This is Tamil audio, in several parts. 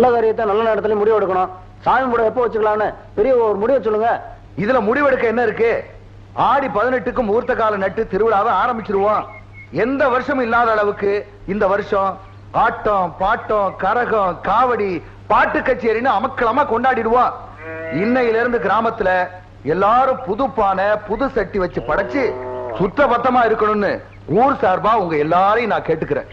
நல்ல காரியத்தை நல்ல நேரத்துல முடிவு எடுக்கணும். சாமி கூட எப்போ வச்சுக்கலாம்னு பெரிய ஒரு முடிவு சொல்லுங்க. இதுல முடிவெடுக்க என்ன இருக்கு? ஆடி 18க்கு முகூர்த்த கால நட்டு திருவிழாவை ஆரம்பிச்சிருவோம். எந்த வருஷமும் இல்லாத அளவுக்கு இந்த வருஷம் ஆட்டம் பாட்டம் கரகம் காவடி பாட்டு கச்சேரின்னு அமக்கலமா கொண்டாடிடுவோம். இன்னையில இருந்து கிராமத்துல எல்லாரும் புது பானை புது சட்டி வச்சு படைச்சு சுத்த பத்தமா இருக்கணும்னு ஊர் சார்பா உங்க எல்லாரையும் நான் கேட்டுக்கிறேன்.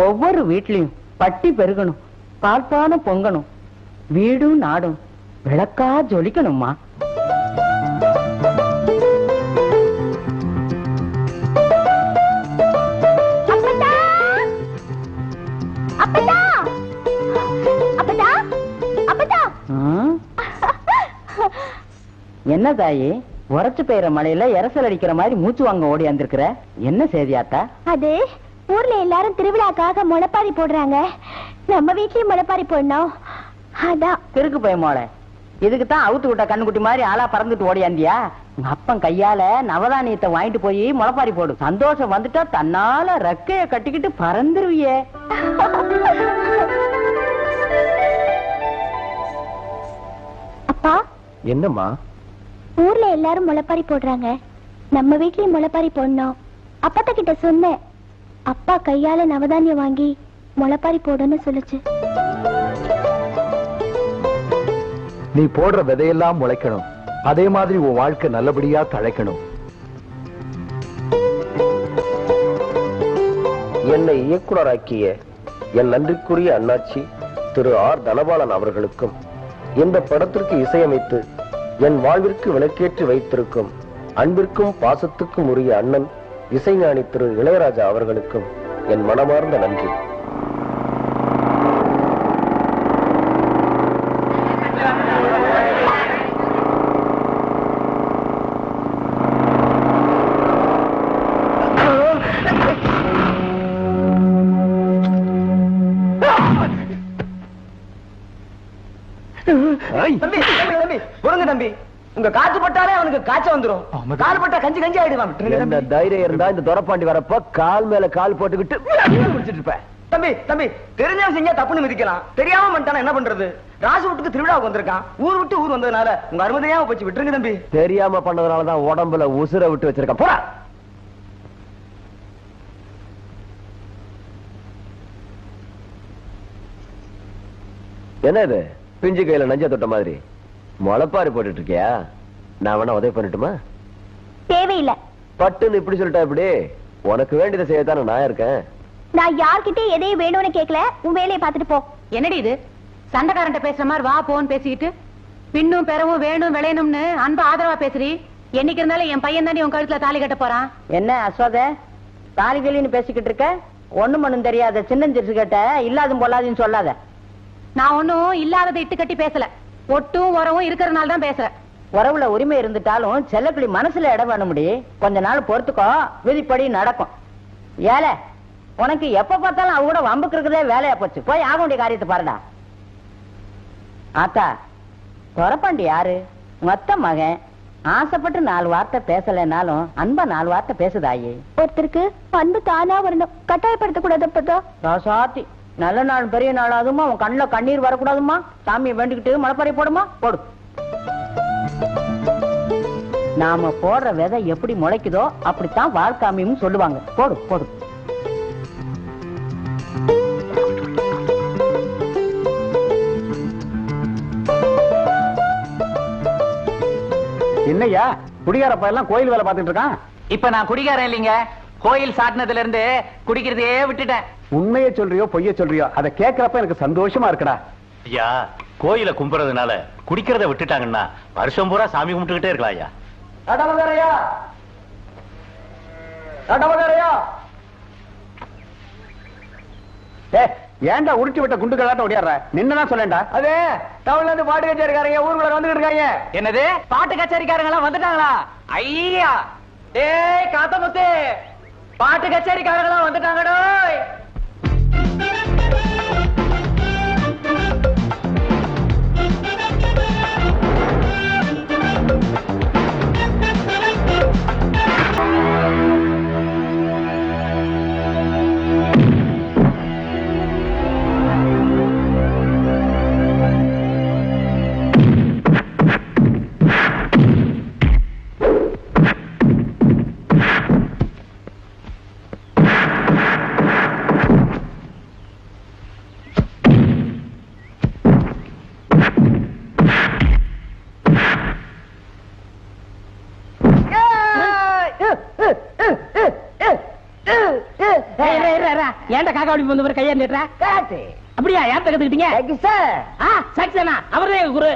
ஒவ்வொரு வீட்லயும் பட்டி பெருகணும், பால்பான பொங்கணும், வீடும் நாடும் விளக்கா ஜொலிக்கணும்மா. என்ன தாயி உரைச்சு பெய்யற மழையில எரசல் அடிக்கிற மாதிரி மூச்சு வாங்க ஓடி வந்திருக்கிற? என்ன செய்தியாத்தா? அது ஊர்ல எல்லாரும் திருவிழாக்காக முளைப்பாரி போடுறாங்க, நம்ம வீட்லயும் முளைப்பாரி போடணும். அதான் திருக்கு போய் மோளை, இதுக்குத்தான் அவுத்து விட்ட கண்ணுக்குட்டி மாதிரி ஆளா பறந்துட்டு ஓடியாந்தியா? உங்க அப்பன் கையால நவதானியத்தை வாங்கிட்டு போய் முளைப்பாரி போடு. சந்தோஷம் வந்துட்டா தன்னால ரெக்கைய கட்டிக்கிட்டு பறந்துருவியே. அப்பா என்னம்மா? ஊர்ல எல்லாரும் முளைப்பாரி போடுறாங்க, நம்ம வீட்லயும் முளைப்பாரி போடணும். அப்பா கிட்ட சொன்னேன், அப்பா கையால நவதானியம் வாங்கி முளைப்பாரி போடுன்னு சொல்லுச்சு. நீ போடுற விதையெல்லாம் முளைக்கணும், அதே மாதிரி உன் வாழ்க்கை நல்லபடியா தழைக்கணும். என்னை இயக்குனராக்கிய என் நன்றிக்குரிய அண்ணாச்சி திரு ஆர் தனபாலன் அவர்களுக்கும், இந்த படத்திற்கு இசையமைத்து என் வாழ்விற்கு விளக்கேற்றி வைத்திருக்கும் அன்பிற்கும் பாசத்துக்கும் உரிய அண்ணன் இசைஞானி திரு இளையராஜா அவர்களுக்கும் என் மனமார்ந்த நன்றி. தம்பி பொறுங்க தம்பி. உங்க காத்து பட்டாலே அவனுக்கு காய்ச்சல் வந்துரும். கால் பட்டா கஞ்சி கஞ்சி ஆயிடுவான். என்ன தைரியம் இருந்தா இந்த துரப்பாண்டி வரப்ப கால் மேல கால் போட்டுக்கிட்டு குடிச்சிட்டு இருப்பேன். தம்பி தம்பி தெரிஞ்சவன் செஞ்சா தப்புன்னு மிதிக்கலாம். தெரியாம பண்ணிட்டானா என்ன பண்றது? ராசு வீட்டுக்கு திருவிழாவுக்கு வந்திருக்கான். ஊர் விட்டு ஊர் வந்ததுனால உங்க அருமதையாம போச்சு. விட்டுருங்க தம்பி. தெரியாம பண்ணதுனாலதான் உடம்புல உசுர விட்டு வச்சிருக்கான். போடா. என்ன இது பிஞ்சு கையில நஞ்ச தொட்ட மாதிரி முளைப்பாரி போட்டுட்டு இருக்கியா? நான் வேணா உதவி பண்ணட்டுமா? தேவையில்லை. பட்டுன்னு இப்படி சொல்லிட்டா இப்படி? உனக்கு வேண்டியதை செய்யத்தானே நான் இருக்கேன். நான் யார்கிட்ட எதையும் வேணும்னு கேட்கல. உன் வேலையை பார்த்துட்டு போ. என்னடி இது சண்டைக்காரன்ட்ட பேசுற மாதிரி வா போன்னு பேசிக்கிட்டு பின்னும் பெறவும் வேணும் விளையணும்னு அன்பு ஆதரவா பேசுறீ. என்னைக்கு இருந்தாலும் என் பையன் தாண்டி உன் கழுத்துல தாலி கட்ட போறான். என்ன அசோத தாலிகளின்னு பேசிக்கிட்டு இருக்க? ஒண்ணும் மண்ணும் தெரியாத சின்னஞ்சிரிச்சு கேட்ட இல்லாதும் பொல்லாதுன்னு சொல்லாத. நான் ஒன்னும் இல்லாததை இட்டு கட்டி பேசல. ஒட்டும் உறவும் இருக்கிறதுனால தான் பேசுறேன். உறவுல உரிமை இருந்துட்டாலும் செல்லக்கிளி மனசுல இடம் வேணும் முடி. கொஞ்ச நாள் பொறுத்துக்கோ, விதிப்படி நடக்கும். ஏல உனக்கு எப்ப பார்த்தாலும் அவ கூட வம்புக்கு இருக்கிறதே வேலையா போச்சு. போய் ஆக வேண்டிய காரியத்தை பாருடா. ஆத்தா துரப்பாண்டி யாரு? மொத்த மகன். ஆசைப்பட்டு 4 வார்த்தை பேசலைனாலும் அன்பா 4 வார்த்தை பேசுதாயே. ஒருத்தருக்கு அன்பு தானா வரணும், கட்டாயப்படுத்த கூடாது. ராசாத்தி நல்ல நாள் பெரிய நாள் அதுமா உன் கண்ணுல கண்ணீர் வரக்கூடாதுமா. சாமியை வேண்டிக்கிட்டு மலைப்பாறை போடுமா? போடு. நாம போடுற விதை எப்படி முளைக்குதோ அப்படித்தான் வாழ்க்காமியும் சொல்லுவாங்க. போடு போடு. என்னையா குடிகாரப்ப எல்லாம் கோயில் வேலை பார்த்துட்டு இருக்கான்? இப்ப நான் குடிகாரன் இல்லைங்க. கோயில் சாட்டினதுல இருந்து குடிக்கிறதே விட்டுட்டேன். உண்மையை சொல்றியோ பொய்ய சொல்றியோ அதை கேட்கறப்ப எனக்கு சந்தோஷமா இருக்குடா. ஐயா கோயில கும்புறதுனால குடிக்கிறத விட்டுட்டாங்கன்னா வருஷம் பூரா சாமி கும்பிட்டுக்கிட்டே இருக்கலாம். ஐயா நடமகரையா நடமகரையா. ஏன்டா உருட்டி விட்ட குண்டு கலாட்ட ஓடியாடுற? நின்னுதான் சொல்லேன்டா. அதே டவுன்ல இருந்து பாட்டு கச்சேரிக்காரங்க ஊருக்குள்ள வந்துகிட்டு இருக்காங்க. என்னது பாட்டு கச்சேரிக்காரங்களா வந்துட்டாங்களா? ஐயா டேய் காத்தமுத்து பாட்டு கச்சேரிக்காரங்களா வந்துட்டாங்கடோ. ஏன்டா காக்கா அப்படி வந்து கையா நிட்டுற? அப்படியா? யார் கத்துக்கிட்டீங்க? சக்சனா அவரே குரு.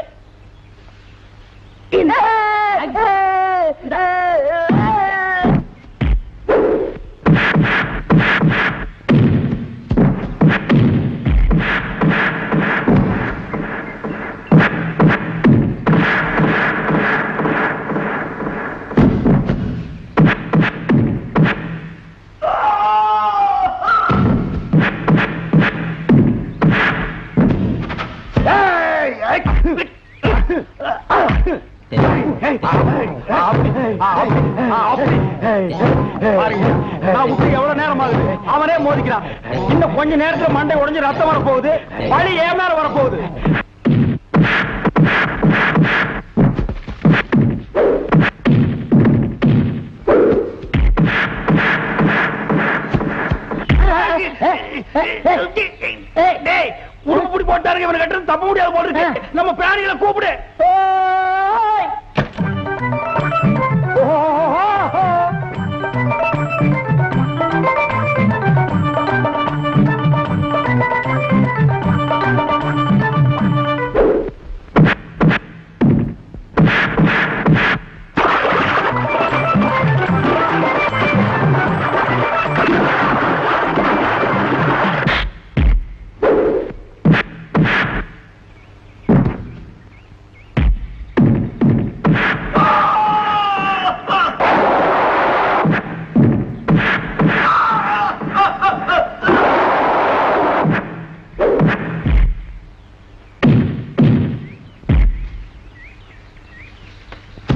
எவ்வளவு நேரம் ஆகுது? அவனே மோதிக்கிறான். இன்னும் கொஞ்ச நேரத்துல மண்டை உடைஞ்சு ரத்தம் வரப்போகுது. வலி ஏன் மேல வரப்போகுது? உருப்படி போட்டாருங்க. இவனை கட்டுறது தப்ப முடியாது போல இருக்கு. நம்ம பிராணிகளை கூப்பிடு.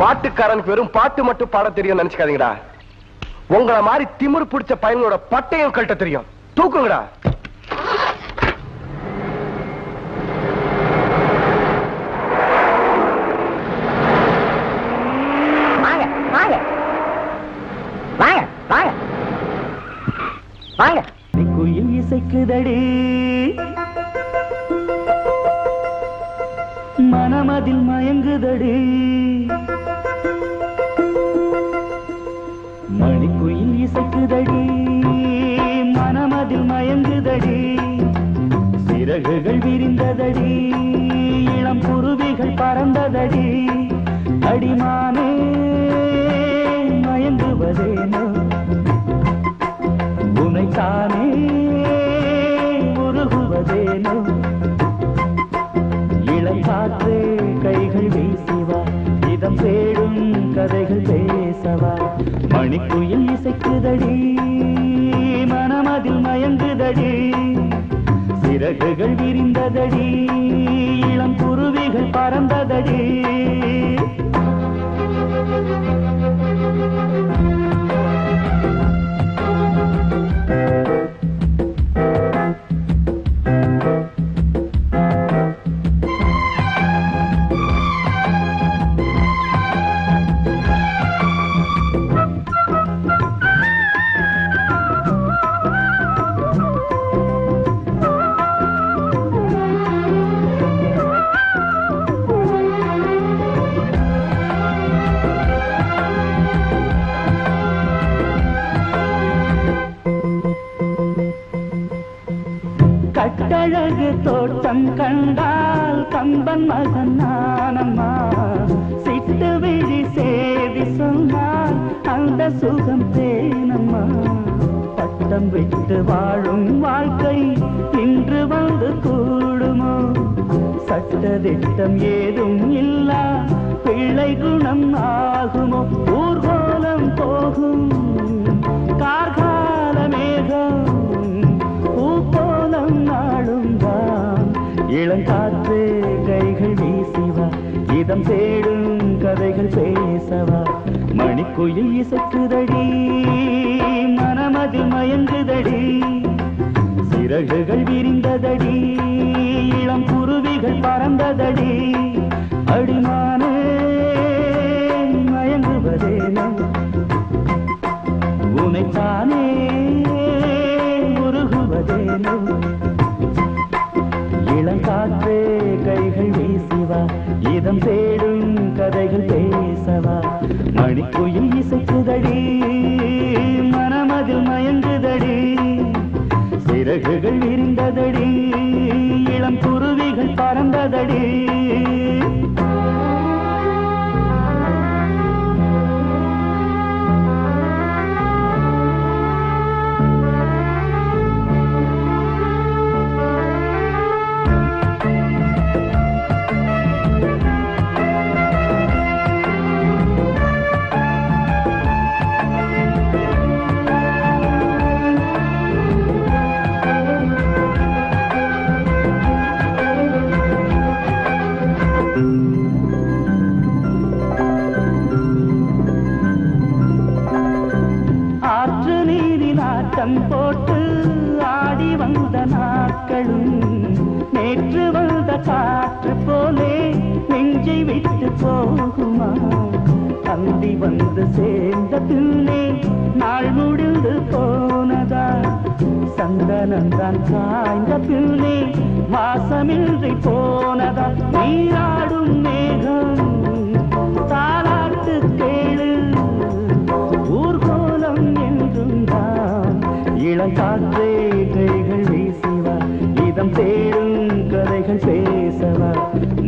பாட்டுக்காரனுக்கு வெறும் பாட்டு மட்டும் பாட தெரியும் நினைச்சுக்காதீங்கடா. உங்களை மாதிரி திமிரு பிடிச்ச பையனோட பட்டையும் கட்ட தெரியும். தூக்குங்கடா. வாங்க வாங்க வாங்க வாங்க வாங்க. குயில் இசைக்குதடி மனமதில் மயங்குதடி. மணிக்குயில் இசைக்குதடி மனமதில் மயங்குதடி. சிறகுகள் விரிந்ததடி இளம் குருவிகள் பறந்ததடி. அடிமானே மயங்குவதேனோ உனைத்தானே உருகுவதேனோ. இளங்காற்றே கைகள் வீசிவா இதம் தேடும் கதைகள் பேசவா. மணிக்குயில் இசைக்குதடி மனமதில் மயங்குதடி. சிறகுகள் விரிந்ததடி இளம் குருவிகள் பறந்ததடி. கட்டழகு தோட்டம் கண்டால் கம்பன் மகன் நானம்மா. சிட்டு விழி சேதி சொன்னால் அந்த சுகம் தேனம்மா. பட்டம் விட்டு வாழும் வாழ்க்கை இன்று வந்து கூடுமோ. சட்டதிட்டம் ஏதும் இல்லா பிள்ளை குணம் ஆகுமோ. ஊர்கோலம் போகும் கார்கால மேகம் பூப்போலம் நாளும் தான். இளங்காற்றே கைகள் வீசிவா இதம் தேடும் கதைகள் பேசவா. மணிக்குயில் இசைக்குதடி மனமதில் மயங்குதடி. சிறகுகள் விரிந்ததடி இளம் குருவிகள் பறந்ததடி. அடிமானே மயங்குவதேனோ உனைத்தானே உருகுவதேனோ. இளங்காற்றே கைகள் வீசிவா இதம் தேடும் கதைகள் பேசவா. மணிக்குயில் இசைக்குதடி மனமதில் மயங்குதடி. சிறகுகள் விரிந்ததடி இளம் குருவிகள் பறந்ததடி. போட்டு ஆடி வந்த நாட்களும் நேற்று வந்த காற்று போலே நெஞ்சை விட்டு போகுமா. அந்தி வந்து சேர்ந்த பின்னே நாள் முடிந்து போனதா. சந்தனந்தான் சாய்ந்த பின்னே வாசமின்றி போனதா. நீராடும் மேகம் தாலாட்டு கேளு ஊர்கோலம் என்றும் தான். இளங்காற்றே கைகள் வீசிவா இதம் தேடும் கதைகள் பேசவா.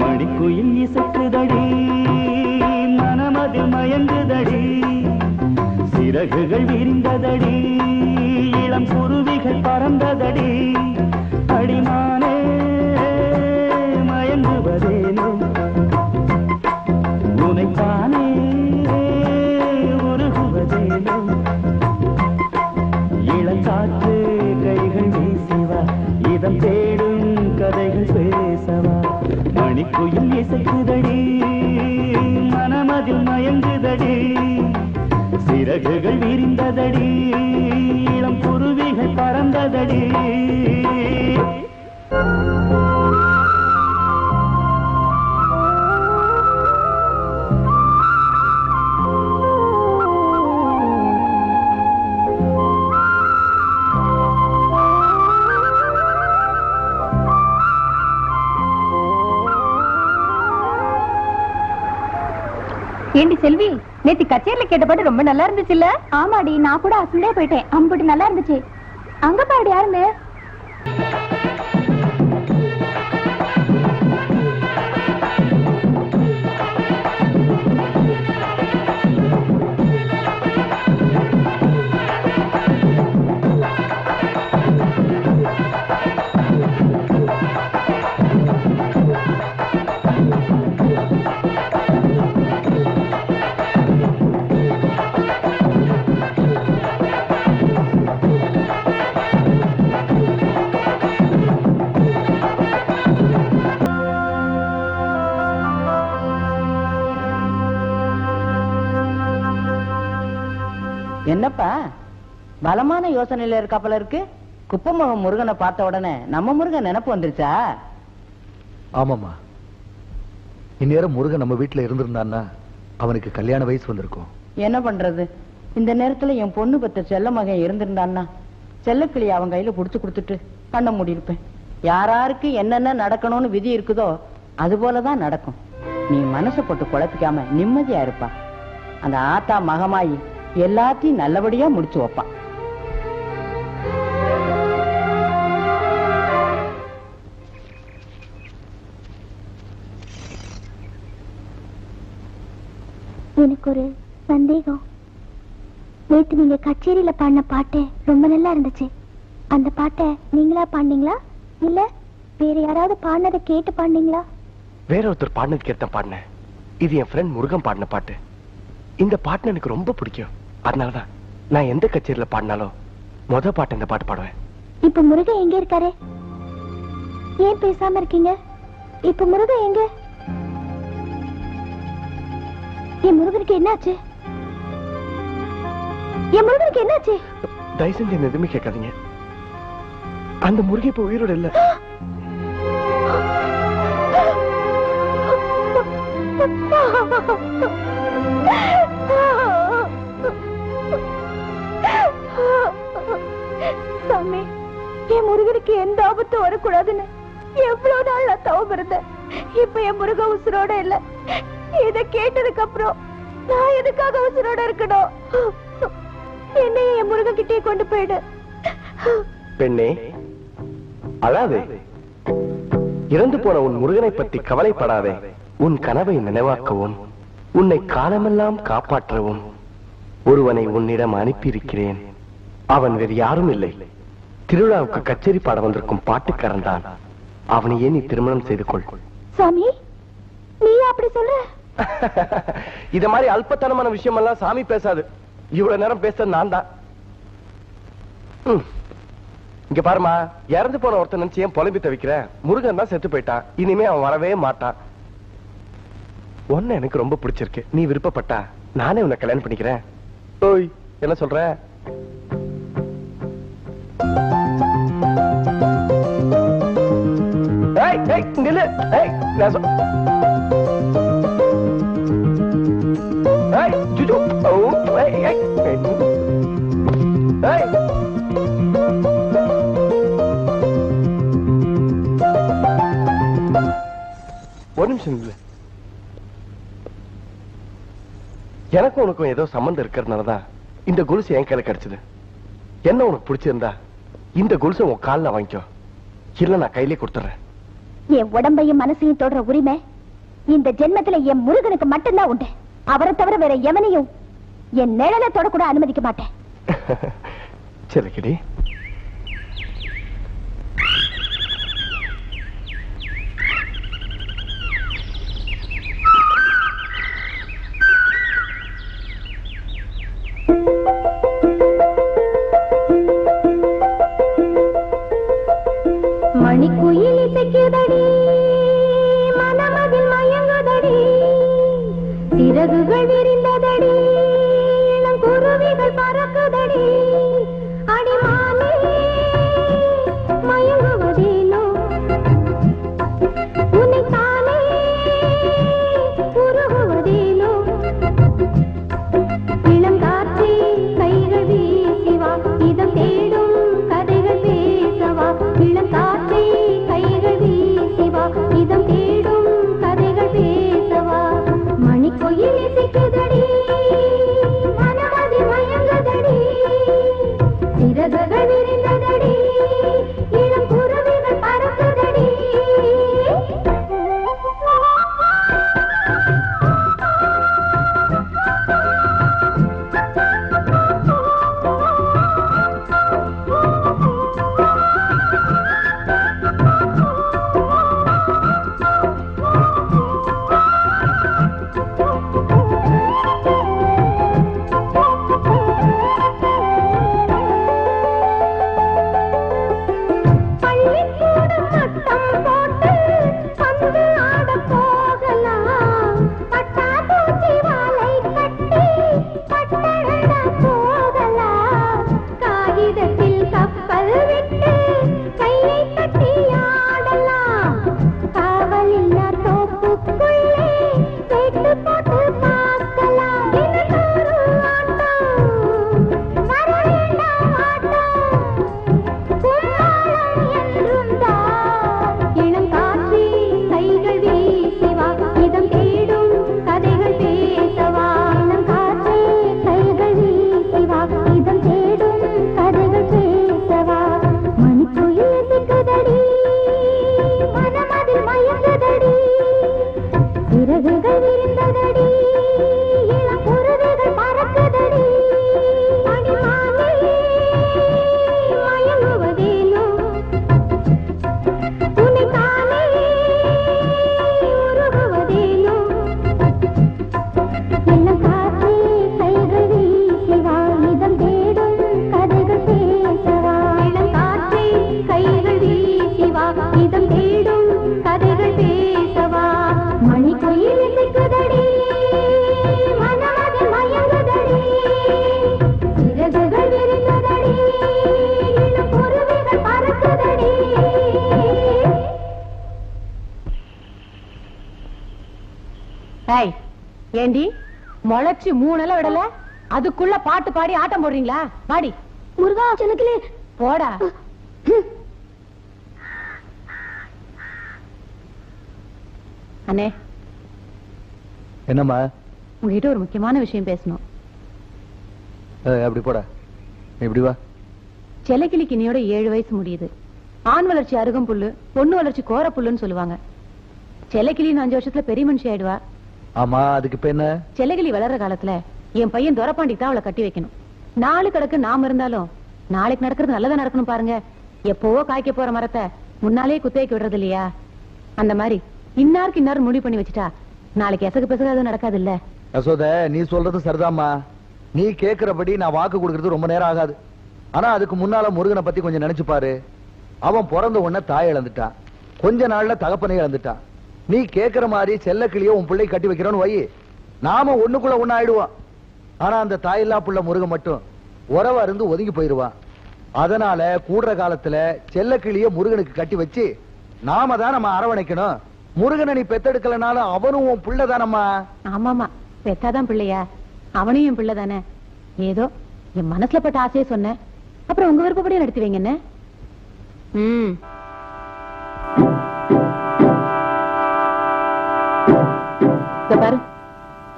மணிக்குயில் இசைக்குதடி மனமதில் மயங்குதடி. சிறகுகள் விரிந்ததடி இளம் குருவிகள் பறந்ததடி. அடிமானே மயங்குவதேனோ உனைத்தானே உருகுவதேனோ. இளங்காற்று கைகள் வீசிவா இதம் தேடும் கதைகள் பேசவா. மணிக்குயில் இசைக்குதடி மனமதில் மயங்க பறந்ததடி, இளம் குருவிகள் பறந்ததடி. ஏண்டி செல்வி, நேத்து கச்சேரியில கேட்ட பாட்டு ரொம்ப நல்லா இருந்துச்சு இல்ல? ஆமாடி, நான் கூட அசந்தே போயிட்டேன். அம்புட்டு நல்லா இருந்துச்சு. அங்க பாடு யாருன்னு? என்னப்பா பலமான யோசனையில இருக்காப்பல இருக்கு. குப்பமகம் முருகனை பார்த்த உடனே நம்ம முருகன் நினைப்பு வந்துருச்சா? ஆமாமா, இந்நேரம் முருகன் நம்ம வீட்டுல இருந்திருந்தான்னா அவனுக்கு கல்யாண வயசு வந்திருக்கும். என்ன பண்றது, இந்த நேரத்துல என் பொண்ணு பத்த செல்ல மகன் இருந்திருந்தான்னா செல்லக்கிளி அவன் கையில புடிச்சு கொடுத்துட்டு பண்ண முடியிருப்பேன். யாராருக்கு என்னென்ன நடக்கணும்னு விதி இருக்குதோ அது போலதான் நடக்கும். நீ மனசை போட்டு குழப்பிக்காம நிம்மதியா இருப்பா. அந்த ஆத்தா மகமாயி எல்லாத்தையும் நல்லபடியா முடிச்சு வைப்பான். எனக்கு ஒரு சந்தேகம். நேத்து நீங்க கச்சேரியில பாடின பாட்டு ரொம்ப நல்லா இருந்துச்சு. அந்த பாட்டை நீங்களா பாடினீங்களா இல்ல வேற யாராவது பாடினதை கேட்டு பாடினீங்களா? வேற ஒருத்தர் பாடினது கேட்ட பாடினேன். இது என் ஃப்ரெண்ட் முருகன் பாடின பாட்டு. இந்த பாட்டு எனக்கு ரொம்ப பிடிக்கும். அதனாலதான் நான் எந்த கச்சேரியில பாடினாலும் முத பாட்டு இந்த பாட்டு பாடுவேன். இப்ப முருகன் எங்க இருக்காரு? ஏன் பேசாம இருக்கீங்க? இப்ப முருகன் எங்க? என் முருகனுக்கு என்னாச்சு? என் முருகனுக்கு என்னாச்சு? தயவு செஞ்சு என்ன எதுவுமே கேட்காதீங்க. அந்த முருகன் இப்ப உயிரோட இல்ல. சாமி, என் முருகனுக்கு எந்த ஆபத்தும் வரக்கூடாதுன்னு எவ்வளவு நாள் நான் தவம் இருந்தேன். இப்ப என் முருகன் உசுரோட இல்ல. இத கேட்டதுக்கு அப்புறம் நான் எதுக்காக உசுரோட இருக்கணும்? என்னைய என் முருகன் கிட்டே கொண்டு போயிடு. பெண்ணே அழாதே. இறந்து போன உன் முருகனை பற்றி கவலைப்படாதே. உன் கனவை நினைவாக்கவும் உன்னை காலமெல்லாம் காப்பாற்றவும் ஒருவனை உன்னிடம் அனுப்பியிருக்கிறேன். அவன் வேறு யாரும் இல்லை, திருவிழாவுக்கு கச்சேரி பாட வந்திருக்கும் பாட்டுக்காரன் தான். அவனையே நீ திருமணம் செய்து கொள். சாமி, நீ அப்படி சொல்ற? இத மாதிரி அல்பத்தனமான விஷயம் எல்லாம் சாமி பேசாது. இவ்வளவு நேரம் பேச நான் தான். இங்க பாருமா, இறந்து போன ஒருத்தன் நினைச்சு ஏன் புலம்பி தவிக்கிற? முருகன் தான் செத்து போயிட்டான். இனிமே அவன் வரவே மாட்டான். ஒன்னு எனக்கு ரொம்ப பிடிச்சிருக்கு. நீ விருப்பப்பட்டா நானே உன்னை கல்யாணம் பண்ணிக்கிறேன். ஓய், என்ன சொல்ற? நில்லு. ஒரு நிமிஷம் இல்ல. எனக்கும் உனக்கும் ஏதோ சம்பந்தம் இருக்கிறதுனாலதான் இந்த கொலுசு என் கையில கிடைச்சது. என்ன உனக்கு பிடிச்சிருந்தா இந்த கொலுசை உன் காலில் வாங்கிக்கோ, இல்ல நான் கையிலே கொடுத்துறேன். என் உடம்பையும் மனசையும் தொடர உரிமை இந்த ஜென்மத்துல என் முருகனுக்கு மட்டும்தான் உண்டு. அவரை தவிர வேற எவனையும் என் நிழலை தொடக்கூட அனுமதிக்க மாட்டேன். சரிக்கடி. மணிக்குயில் இசைக்குதடி, மனமதில் மயங்குதடி, சிறகுகள் விரிந்ததடி, இளம் குருவிகள் பறக்குதடி. ஏய் ஏண்டி முளைச்சு 3 நாள விடல அதுக்குள்ள பாட்டு பாடி ஆட்டம் போடுறீங்களா? பாடி முருகா செல்லக்கிளி போடா. அண்ணே என்னம்மா? உங்ககிட்ட ஒரு முக்கியமான விஷயம் பேசணும். அப்படி போடா, இப்படி வா. செல்லக்கிளிக்கு இனியோட 7 வயசு முடியுது. ஆண் வளர்ச்சி அருகம் புல்லு, பொண்ணு வளர்ச்சி கோர புல்லுன்னு சொல்லுவாங்க. செல்லக்கிளி 5 வருஷத்துல பெரிய மனுஷி ஆயிடுவா. ஆமா, அதுக்கு இப்ப என்ன? செல்லக்கிளி வளர்ற காலத்துல என் பையன் துரப்பாண்டிக்கு தான் அவளை கட்டி வைக்கணும். நாலு கிடக்கு நாம இருந்தாலும் நாளைக்கு நடக்கிறது நல்லதா நடக்கணும் பாருங்க. எப்பவோ காய்க்க போற மரத்தை முன்னாலே குத்தகைக்கு விடுறது இல்லையா? அந்த மாதிரி இன்னாருக்கு இன்னாரு முடிவு பண்ணி வச்சுட்டா நாளைக்கு எசகு பெசகு அது நடக்காது இல்ல? யசோத, நீ சொல்றது சரிதாம்மா. நீ கேக்குறபடி நான் வாக்கு கொடுக்கறது ரொம்ப நேரம் ஆகாது. ஆனா அதுக்கு முன்னால முருகனை பத்தி கொஞ்சம் நினைச்சு பாரு. அவன் பிறந்த உடனே தாய் இழந்துட்டான், கொஞ்ச நாள்ல தகப்பனை இழந்துட்டான். நீ கேக்குற மாதிரி செல்லக்கிளியோ உன் பிள்ளை கட்டி வைக்கிறோன்னு வை, நாம ஒண்ணுக்குள்ள ஒண்ணு ஆயிடுவான். ஆனா அந்த தாயில்லா புள்ள முருகன் மட்டும் உறவா இருந்து ஒதுங்கி போயிருவான். அதனால கூடுற காலத்துல செல்லக்கிளிய முருகனுக்கு கட்டி வச்சு நாம தான் நம்ம அரவணைக்கணும். முருகனை நீ பெத்தெடுக்கலனாலும் அவனும் உன் பிள்ளை தானம்மா. ஆமாமா, பெத்தாதான் பிள்ளையா? அவனையும் என் பிள்ளை தானே. ஏதோ என் மனசுல பட்ட ஆசையே சொன்னேன். அப்புறம் உங்க விருப்பப்படியே நடத்தி வைங்க என்ன? பாரு,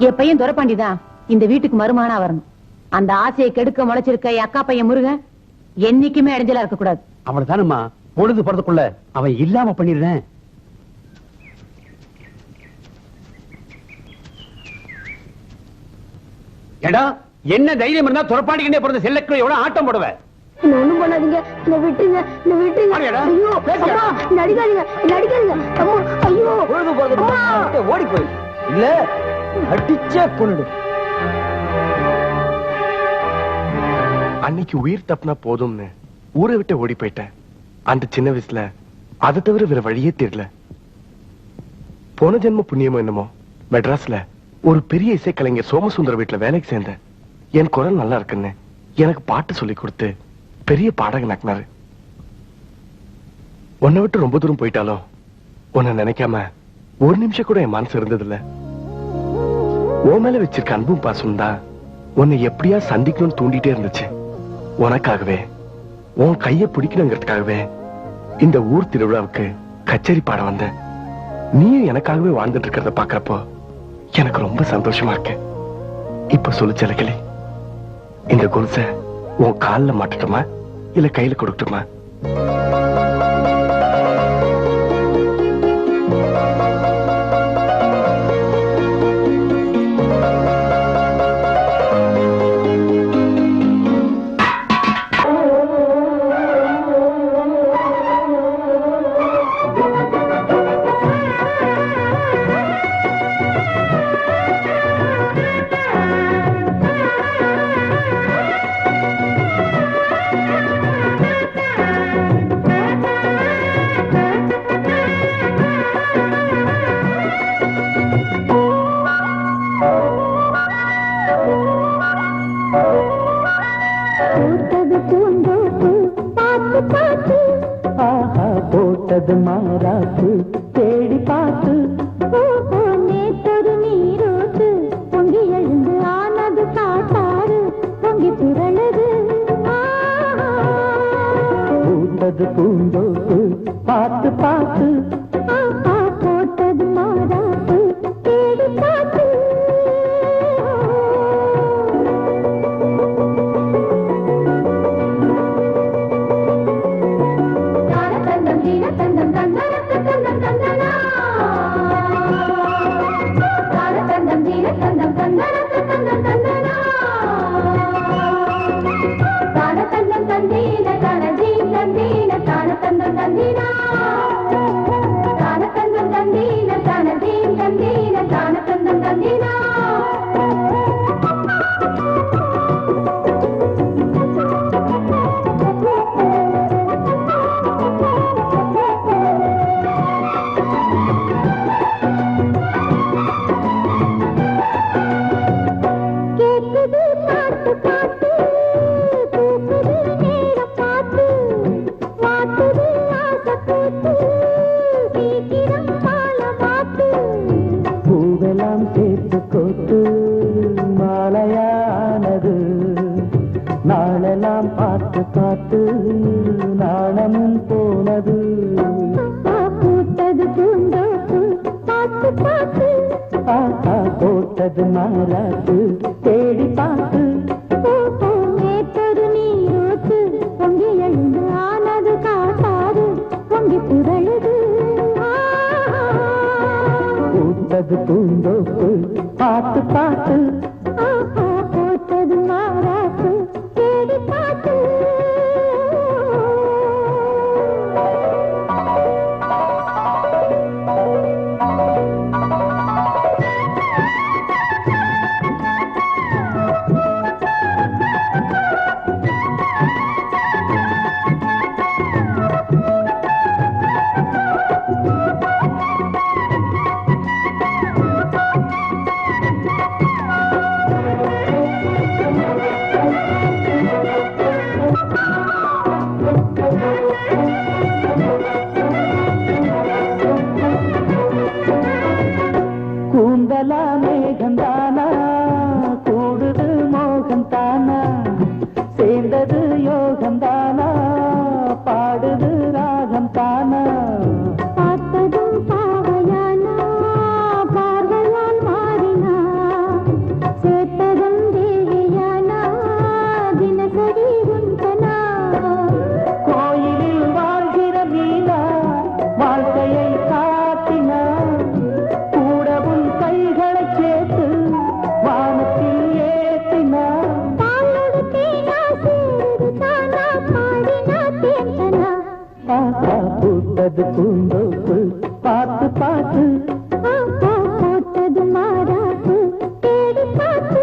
என் பையன் துரப்பாண்டிதான் இந்த வீட்டுக்கு மருமானா வரணும். அந்த ஆசையை கெடுக்க முளைச்சிருக்க என் அக்கா பையன் முருகன் என்னைக்குமே இடைஞ்சலா இருக்க கூடாது. அவனதானம்மா பொழுது போறதுக்குள்ள அவன் இல்லாம பண்ணிடுறேன். ஏடா, என்ன தைரியம் இருந்தா துரப்பாண்டிக்கிட்டே பிறந்த செல்லக்கிளி எவ்வளவு ஆட்டம் போடுவேன். ஒண்ணும் பண்ணாதீங்க, என்ன விட்டுருங்க, என்ன விட்டுருங்க. ஐயோ அம்மா, நடிக்காதீங்க, நடிக்காதீங்க அம்மா. ஐயோ பொழுது போறது ஓடி போய் இல்ல அடிச்சே கொண்டு. அன்னைக்கு உயிர் தப்புனா போதும்னு ஊரை விட்டு ஓடி போயிட்டேன். அந்த சின்ன வயசுல அதை தவிர வேற வழியே தெரியல. போன ஜென்ம புண்ணியமோ என்னமோ மெட்ராஸ்ல ஒரு பெரிய இசைக்கலைஞர் சோமசுந்தர வீட்டுல வேலைக்கு சேர்ந்தேன். என் குரல் நல்லா இருக்குன்னு எனக்கு பாட்டு சொல்லி கொடுத்து பெரிய பாடகனாக்குனாரு. உன்னை விட்டு ரொம்ப தூரம் போயிட்டாலும் உன்னை நினைக்காம ஒரு நிமிஷம் கூட என் மனசு இருந்ததில்ல. உன் மேல வச்சிருக்க அன்பும் பாசம் தான் உன்னை எப்படியா சந்திக்கணும்னு தூண்டிட்டே இருந்துச்சு. உனக்காகவே உன் கைய பிடிக்கணுங்கிறதுக்காகவே இந்த ஊர் திருவிழாவுக்கு கச்சேரி பாட வந்தேன். நீயும் எனக்காகவே வாழ்ந்துட்டு இருக்கிறத பாக்குறப்போ எனக்கு ரொம்ப சந்தோஷமா இருக்கு. இப்ப சொல்லு செல்லக்கிளி, இந்த கொலுசை உன் கால்ல மாட்டட்டுமா இல்ல கையில கொடுக்கட்டுமா? பூத்தது பூந்தோப்பு பார்த்து பார்த்து போட்டது மாறாத்து தேடி பார்த்து நேற்றது நீரோத்து பொங்கி எழுந்து ஆனது காட்டாது பொங்கி புரழுது பூத்தது பூந்தோப்பு பார்த்து பார்த்து போட்டது மாறாத்து தேடி பார்த்து கூந்தலா மேகந்தானா கூடுது மோகந்தானா சேர்ந்தது யோகந்தானா பாடுது ராகம் தானா பார்த்ததும் பாவையானா பார்வையால் மாறினா சேர்த்ததும் தேவியானா தினசரி உந்தனா கோயிலில் வாழ்கிற மீனா வாழ்க்கையை காட்டினா கூடவும் கைகளை சேர்த்து வானத்தில் ஏற்றினா தாளோடு தேனா சேருது தானா பாடினா தேந்தனா பூத்தது பூந்தோப்பு பார்த்து பார்த்து போட்டது மாறாப்பு தேடி பார்த்து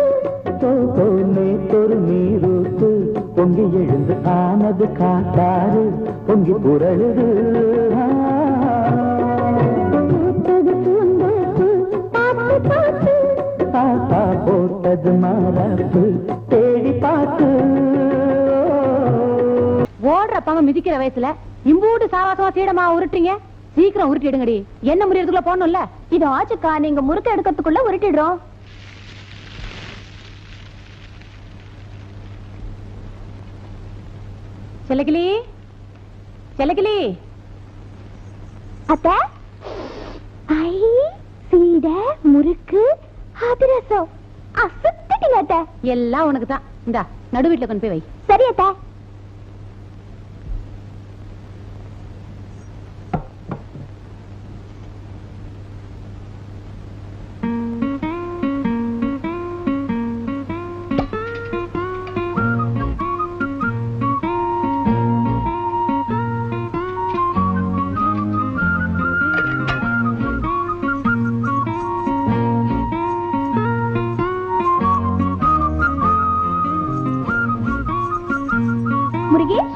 நேத்தொரு நீரூத்து பொங்கி எழுந்து ஆனது காட்டாறு பொங்கி புரழுது பூத்தது பூந்தோப்பு பார்த்து பார்த்து போட்டது மாறாப்பு தேடி பார்த்து ஓடுறப்பாங்க மிதிக்கிற வயசுல இம்பூட்டு சாவாசமா சீடமா உருட்டுறீங்க. சீக்கிரம் உருட்டி எடுங்கடி. என்ன முடியறதுக்குள்ள போகணும்ல. இது ஆச்சுக்கா, நீங்க முறுக்க எடுக்கிறதுக்குள்ள உருட்டிடுறோம். செல்லக்கிளி, செல்லக்கிளி. அத்தை, ஐ சீட முறுக்கு அதிரசம் அசத்திட்டீங்க அத்தை. எல்லாம் உனக்கு தான். இந்தா நடு வீட்டுல கொண்டு போய் வை. சரி அத்தை. முருகேஷ்,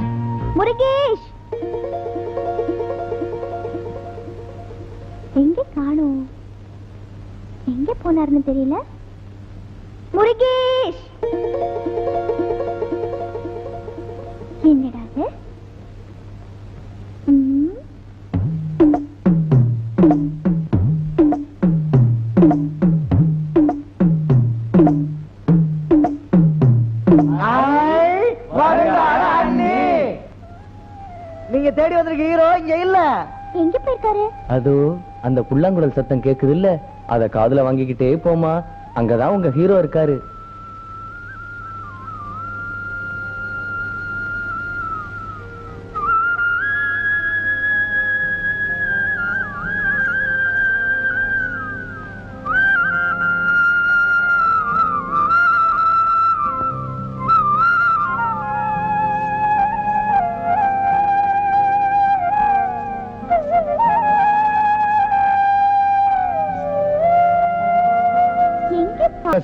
முருகேஷ் எங்க காணோம்? எங்க போனாருன்னு தெரியல. முருகேஷ், என்னடா இது? நீங்க தேடி வந்திருக்க ஹீரோ இங்க இல்ல. எங்க போயிருக்காரு? அதோ அந்த புல்லாங்குழல் சத்தம் கேக்குது இல்ல, அத காதுல வாங்கிக்கிட்டே போமா, அங்கதான் உங்க ஹீரோ இருக்காரு.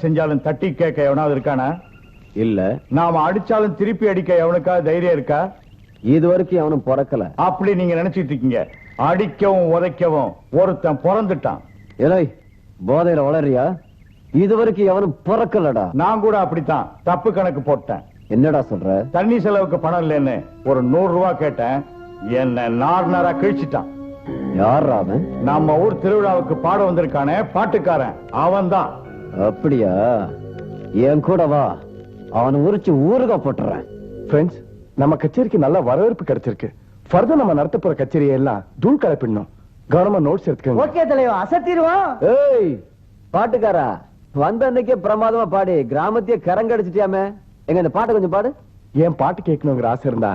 செஞ்சாலும் தட்டி கேட்க எவனாவது இருக்கானா? இல்ல. நாம அடிச்சாலும் திருப்பி அடிக்க எவனுக்கா தைரியம் இருக்கா? இது வரைக்கும் அவனும் பிறக்கல. அப்படி நீங்க நினைச்சிட்டு இருக்கீங்க. அடிக்கவும் உதைக்கவும் ஒருத்தன் பிறந்துட்டான். ஏலே, போதையில வளரியா? இது வரைக்கும் அவனும் பிறக்கலடா. நான் கூட அப்படித்தான் தப்பு கணக்கு போட்டேன். என்னடா சொல்ற? தண்ணி செலவுக்கு பணம் இல்லைன்னு ஒரு 100 ரூபாய் கேட்டேன். என்ன நார்னரா கிழிச்சிட்டான். யாரா அவன்? நம்ம ஊர் திருவிழாவுக்கு பாட வந்திருக்கானே பாட்டுக்காரன், அவன் தான். அப்படியா? என் கூட வா, அவனை உரிச்சு ஊருகா போட்டுறேன். ஃப்ரெண்ட்ஸ், நம்ம கச்சேரிக்கு நல்ல வரவேற்பு கிடைச்சிருக்கு. ஃபர்தர் நம்ம நடத்த போற கச்சேரியை எல்லாம் தூள் கலப்பிடணும். கவனமா நோட்ஸ் எடுத்துக்கோங்க. ஓகே தலைவா, அசத்திடுவோம். ஏய் பாட்டுக்காரா, வந்த அன்னைக்கே பிரமாதமா பாடி கிராமத்தையே கரங்கடிச்சிட்டியாமே. எங்க இந்த பாட்டை கொஞ்சம் பாடு. ஏன் பாட்டு கேட்கணுங்கிற ஆசை இருந்தா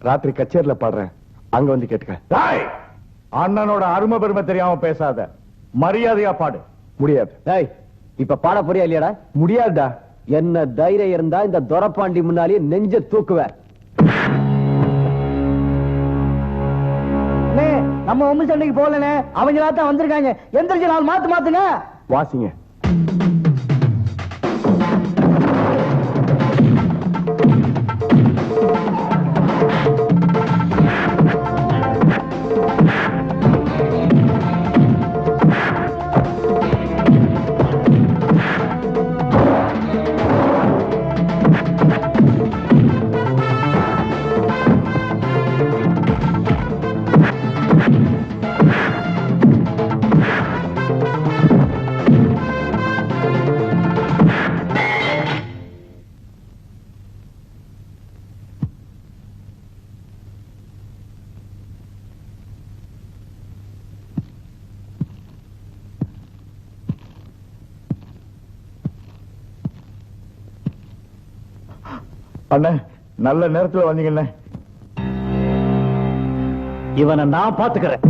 ராத்திரி கச்சேரியில பாடுறேன், அங்க வந்து கேட்டுக்க. அண்ணனோட அருமை பெருமை தெரியாம பேசாத, மரியாதையா பாடு. முடியாது. டேய் இப்ப பாட போறியா இல்லையாடா? முடியாதுடா. என்ன தைரியம் இருந்தா இந்த துரப்பாண்டி முன்னாலேயே நெஞ்ச தூக்குவேன். நம்ம ஒண்ணு சண்டைக்கு போகலனே, அவங்க தான் வந்திருக்காங்க. எந்திரிச்சு நாள் மாத்துங்க. வாசிங்க. அண்ணே, நல்ல நேரத்துல வந்தீங்கண்ணே. இவனை நான் பாத்துக்கிறேன்.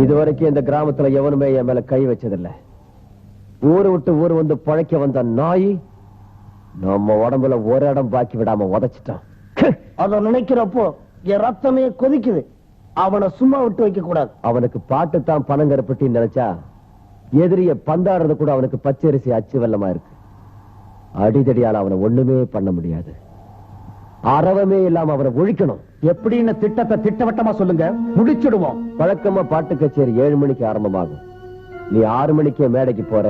இதுவரைக்கும் இந்த கிராமத்துல எவனுமே என் மேல கை வச்சதில்லை. ஊரு விட்டு ஊர் வந்து பழைக்க வந்த நாய் நம்ம உடம்புல ஒரு இடம் பாக்கி விடாம உதைச்சிட்டான். அத நினைக்கிறப்போ என் ரத்தமே கொதிக்குது. அவனை சும்மா விட்டு வைக்க கூடாது. அவனுக்கு பாட்டு தான் பணங்கரப்பட்டி நினைச்சா எதிரிய பந்தாடுறது கூட அவனுக்கு பச்சரிசி அச்சு வெள்ளமா இருக்கு. அடிதடியால அவனை ஒண்ணுமே பண்ண முடியாது. அறவமே இல்லாம அவனை ஒழிக்கணும். எப்படின்னு திட்டத்தை திட்டவட்டமா சொல்லுங்க, முடிச்சிடுவோம். வழக்கமா பாட்டு கச்சேரி 7 மணிக்கு ஆரம்பமாகும். நீ 6 மணிக்கே மேடைக்கு போற.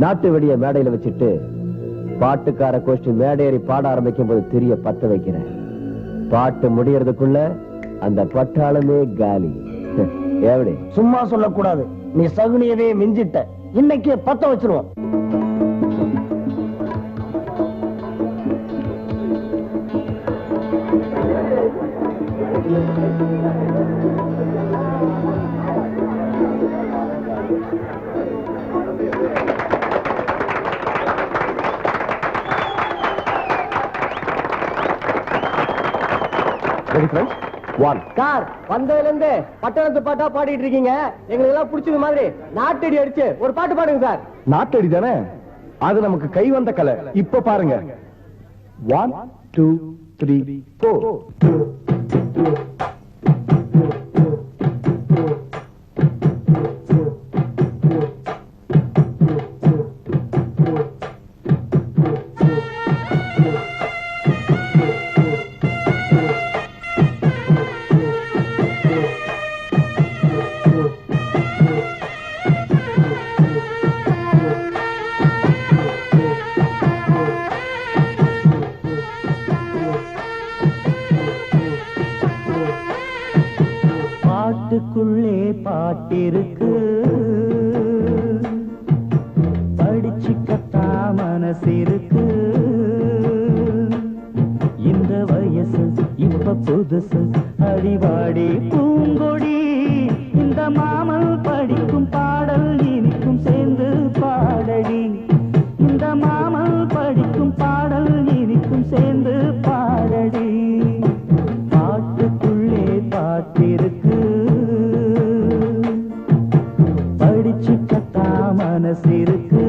நாட்டு வெடிய மேடையில வச்சுட்டு பாட்டுக்கார கோஷ்டி மேடையேறி பாட ஆரம்பிக்கும் போது திரிய பத்த வைக்கிற. பாட்டு முடியறதுக்குள்ள அந்த பட்டாளமே காலி. எப்படி? சும்மா சொல்லக்கூடாது. நீ சகுனியவே மிஞ்சிட்ட. இன்னைக்கு பத்த வச்சிருவோம். சார், வந்ததுல இருந்து பட்டணத்து பாட்டா பாடிட்டு இருக்கீங்க. எங்களுக்கு எல்லாம் பிடிச்சது மாதிரி நாட்டடி அடிச்சு ஒரு பாட்டு பாடுங்க சார். நாட்டடி தானே, அது நமக்கு கை வந்த கலை. இப்ப பாருங்க. 1 2 3 4. பாட்டிருக்கு படிச்சுக்கத்தா மனசிருக்கு இந்த வயசு இப்ப புதுசு அடிவாடி பூங்கொடி இந்த மாமல் படிக்கும் பாடல் இனிக்கும் சேர்ந்து பாடடி இந்த மாமல் படிக்கும் பாடல் இனிக்கும் சேர்ந்து பாடடி பாட்டுக்குள்ளே பாட்டிருக்கு படிச்சுக்கத்தா மனசிருக்கு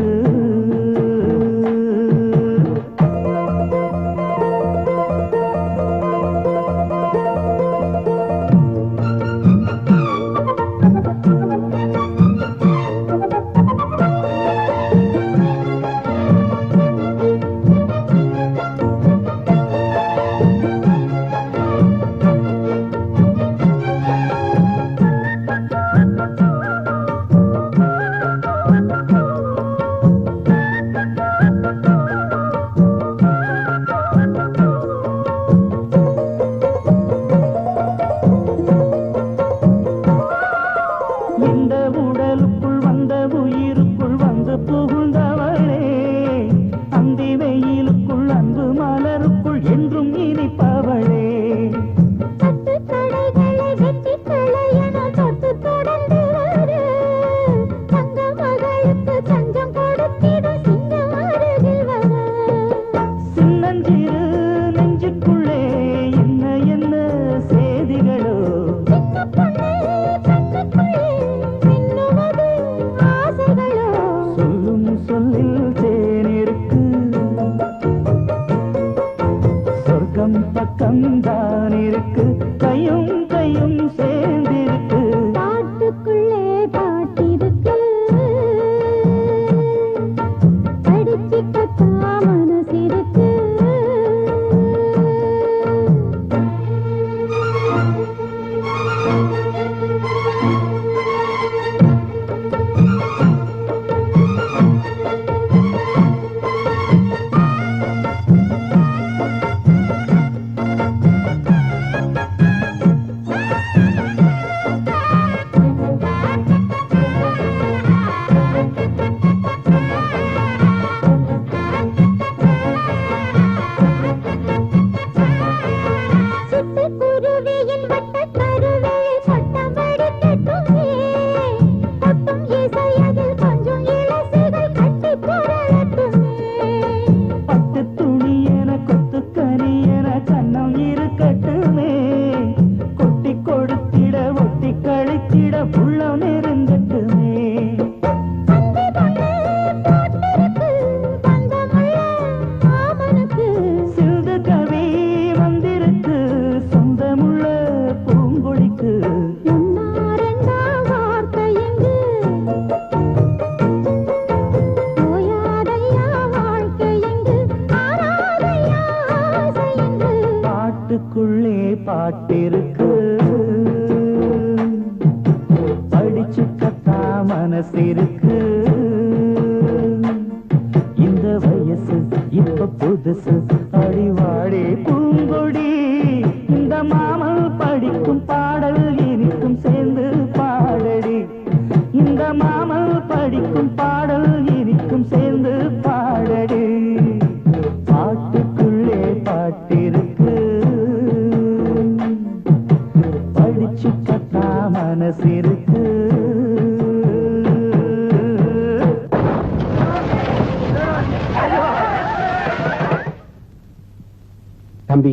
தம்பி,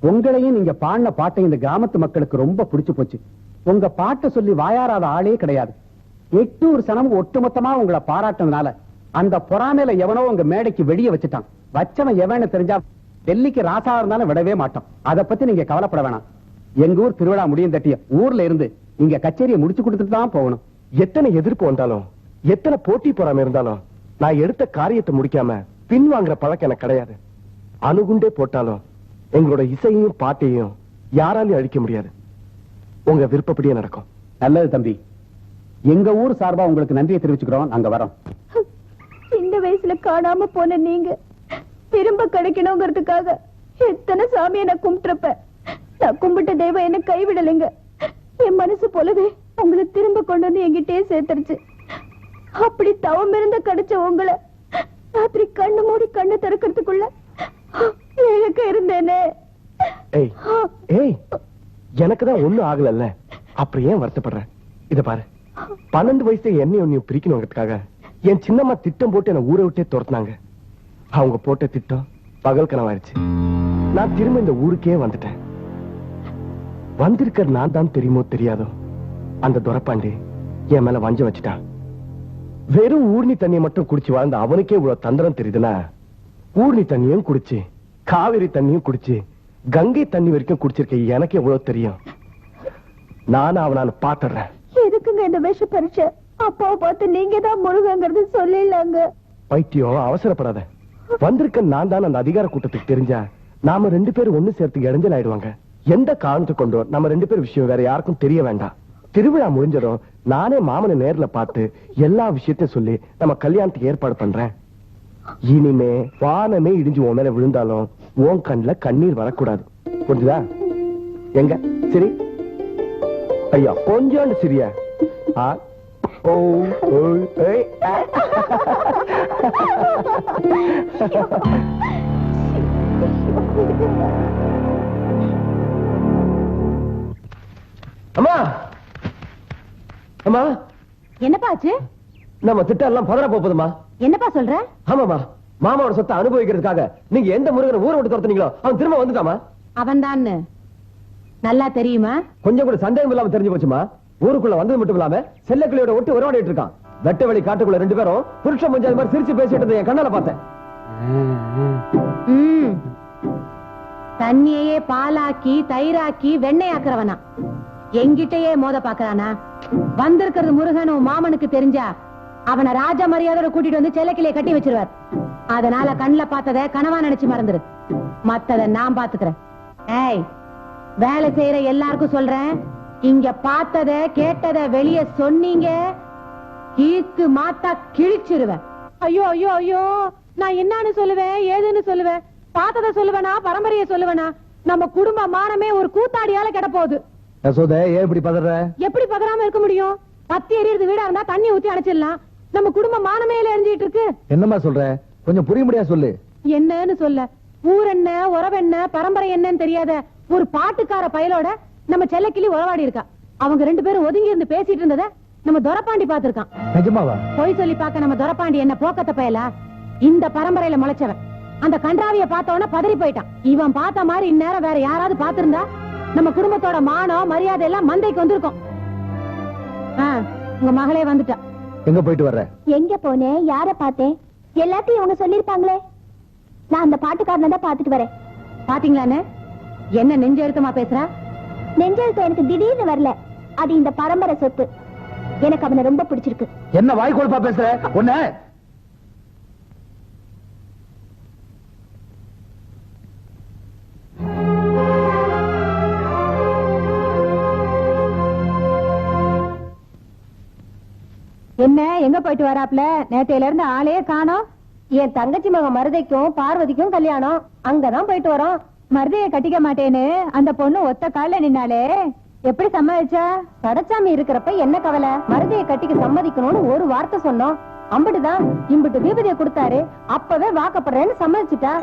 உங்களையும் நீங்க பாடின பாட்டை இந்த கிராமத்து மக்களுக்கு ரொம்ப பிடிச்சு போச்சு. உங்க பாட்டை சொல்லி வாயாராத ஆளே கிடையாது. 800 சனமும் ஒட்டுமொத்தமா உங்களை பாராட்டினதுனால அந்த பொறாமையில எவனோ உங்க மேடைக்கு வெளியே வச்சுட்டான். வச்சவன் எவன்னு தெரிஞ்சா டெல்லிக்கு ராசா இருந்தாலும் விடவே மாட்டோம். அதை பத்தி நீங்க கவலைப்பட வேணாம். எங்க ஊர் திருவிழா முடியும் தட்டிய ஊர்ல இருந்து நீங்க கச்சேரியை முடிச்சு கொடுத்துட்டு தான் போகணும். எத்தனை எதிர்ப்பு வந்தாலும் எத்தனை போட்டி பொறாம இருந்தாலும் நான் எடுத்த காரியத்தை முடிக்காம பின் வாங்குற பழக்கம் எனக்கு கிடையாது. அணுகுண்டே போட்டாலும் எங்களோட இசையையும் பாட்டையும் யாராலையும் அழிக்க முடியாது. உங்க விருப்பப்படியே நடக்கும். நல்லது தம்பி. எங்க ஊர் சார்பா உங்களுக்கு நன்றியை தெரிவிச்சுக்கிறோம். நாங்க வரோம். இந்த வயசுல காணாம போன நீங்க திரும்ப கிடைக்கணுங்கிறதுக்காக எத்தனை சாமியை நான் கும்பிட்டுறப்ப, நான் கும்பிட்ட தெய்வம் என்ன கைவிடலைங்க. என் மனசு போலவே உங்களை திரும்ப கொண்டு வந்து என்கிட்டயே சேர்த்துருச்சு. அப்படி தவம் இருந்து கிடைச்ச உங்களை ராத்திரி கண்ணு மூடி கண்ணு திறக்கிறதுக்குள்ள எனக்கு இருந்தேனே. ஏய் ஏய், எனக்குதான் ஒண்ணும் ஆகல, அப்புறம் ஏன் வருத்தப்படுற? இத பாரு, 12 வயசுல என்னையும் பிரிக்கணுங்கிறதுக்காக என் சின்னம்மா திட்டம் போட்டு என்ன ஊரை விட்டே துரத்துனாங்க. அவங்க போட்ட திட்டம் பகல் கனவாயிருச்சு. நான் திரும்ப இந்த ஊருக்கே வந்துட்டேன். வந்திருக்கிற நான் தான் தெரியுமோ தெரியாதோ, அந்த துரப்பாண்டி என் மேல வஞ்சம் வச்சுட்டான். வெறும் ஊர்னி தண்ணியை மட்டும் குடிச்சு வாழ்ந்த அவனுக்கே இவ்வளவு தந்திரம் தெரியுதுன்னா, ஊர்னி தண்ணியும் குடிச்சு காவிரி தண்ணியும் குடிச்சு கங்கை தண்ணி வரைக்கும் குடிச்சிருக்க எனக்கு எவ்வளவு தெரியும். நானும் அவனால பாத்துறேன். எதுக்குங்க இந்த விஷ பரீட்சை? அப்பாவை பார்த்து நீங்க தான் முருகங்கிறது சொல்லிடலாங்க. பைத்தியம், அவசரப்படாத. வந்திருக்க நான் தான் அந்த அதிகார கூட்டத்துக்கு தெரிஞ்சா நாம 2 பேரும் ஒண்ணு சேர்த்துக்கு இடைஞ்சல் ஆயிடுவாங்க. எந்த காரணத்தை கொண்டோ நம்ம 2 பேர் விஷயம் வேற யாருக்கும் தெரிய வேண்டாம். திருவிழா முடிஞ்சதும் நானே மாமனை நேர்ல பார்த்து எல்லா விஷயத்தையும் சொல்லி நம்ம கல்யாணத்துக்கு ஏற்பாடு பண்றேன். இனிமே வானமே இடிஞ்சு உன் மேல விழுந்தாலும் உன் கண்ணுல கண்ணீர் வரக்கூடாது. புரிஞ்சுதா? எங்க சரி ஐயா, கொஞ்சோண்டு சிரியா. அம்மா அம்மா, என்னப்பா ஆச்சு? நம்ம திட்டம் எல்லாம் பதற போகுதுமா. என்னப்பா சொல்ற? ஆமாமா, மாமாவோட சொத்தை அனுபவிக்கிறதுக்காக நீங்க எந்த முருகனை ஊரை விட்டு துரத்துனீங்களோ அவன் திரும்ப வந்துட்டாமா. அவன் தான் நல்லா தெரியுமா? கொஞ்சம் கூட சந்தேகம் இல்லாம தெரிஞ்சு போச்சுமா. ஊருக்குள்ள வந்தது மட்டும் இல்லாம செல்லக்கிளியோட ஒட்டு உறவாடிட்டு இருக்கான். வெட்ட வெளி காட்டுக்குள்ள 2 பேரும் புருஷன் பஞ்சாயத்து மாதிரி சிரிச்சு பேசிட்டு என் கண்ணால பார்த்தேன். தண்ணியையே பாலாக்கி தயிராக்கி வெண்ணெயாக்குறவனா எங்கிட்டயே மோத பாக்குறானா? வந்திருக்கிறது முருகனும் மாமனுக்கு தெரிஞ்சா அவனை ராஜ மரியாதையோட கூட்டிட்டு வந்து செல்லக்கிளியை கட்டி வச்சிருவார். அதனால கண்ணுல பார்த்தத கனவா நினைச்சு மறந்துரு. மத்தத நான் பாத்துக்கிறேன். ஏய், வேலை செய்யற எல்லாருக்கும் சொல்றேன், இங்க பார்த்தத கேட்டத வெளிய சொன்னீங்க கீத்து மாத்தா கிழிச்சிருவேன். ஐயோ ஐயோ ஐயோ, நான் என்னன்னு சொல்லுவேன், ஏதுன்னு சொல்லுவேன்? பார்த்தத சொல்லுவேனா, பரம்பரைய சொல்லுவேனா? நம்ம குடும்ப மானமே ஒரு கூத்தாடியால கெட போகுது. எப்படி பதற? எப்படி பதறாம இருக்க முடியும்? பத்தி எரியுது வீடா இருந்தா தண்ணி ஊத்தி அணைச்சிடலாம். நம்ம குடும்ப மானமே எரிஞ்சிட்டு இருக்கு. என்னமா சொல்ற? கொஞ்சம் புரிய முடியா சொல்லு. என்னன்னு சொல்ல? ஊர் என்ன, உறவென்ன, பரம்பரை என்னன்னு தெரியாத ஒரு பாட்டுக்கார பயலோட நம்ம செல்லக்கிளி உறவாடி இருக்கா. அவங்க 2 பேரும் ஒதுங்கி இருந்து பேசிட்டு இருந்தத நம்ம துரப்பாண்டி பாத்துருக்கான். நிஜமாவா? பொய் சொல்லி பார்க்க நம்ம துரப்பாண்டி என்ன போக்கத்த பயலா? இந்த பரம்பரையில முளைச்சவன். அந்த கன்றாவிய பார்த்தவன பதறி போயிட்டான். இவன் பார்த்த மாதிரி இந்நேரம் வேற யாராவது பாத்திருந்தா நம்ம குடும்பத்தோட மானம் மரியாதை எல்லாம் மந்தைக்கு வந்திருக்கும். உங்க மகளே வந்துட்டா. எங்க போயிட்டு வர்ற? எங்க போனேன், யார பார்த்தேன், எல்லாத்தையும் இவங்க சொல்லிருப்பாங்களே. நான் அந்த பாட்டுக்காரனை தான் பாத்துட்டு வரேன். பாத்தீங்களானே என்ன நெஞ்செழுத்தமா பேசுறா? நெஞ்செழுத்தம் எனக்கு திடீர்னு வரல, அது இந்த பரம்பரை சொத்து. எனக்கு அவனை ரொம்ப பிடிச்சிருக்கு. என்ன வாய் கொழுப்பா பேசுற? ஒண்ணு என்ன எங்க போயிட்டு வராப்ல? நேத்தையில இருந்து ஆளே காணோம். என் தங்கச்சி மகன் மருதைக்கும் பார்வதிக்கும் கல்யாணம், அங்கதான் போயிட்டு வரோம். மருதைய கட்டிக்க மாட்டேன்னு அந்த பொண்ணு ஒத்த கால நின்னாலே எப்படி சம்மதிச்சா? கடச்சாமி இருக்கிறப்ப என்ன கவலை? மருதைய கட்டிக்க சம்மதிக்கணும்னு ஒரு வார்த்தை சொன்னோம், அம்பிட்டுதான். இம்பிட்டு தீபதியை கொடுத்தாரு, அப்பவே வாக்கப்படுறேன்னு சம்மதிச்சுட்டா.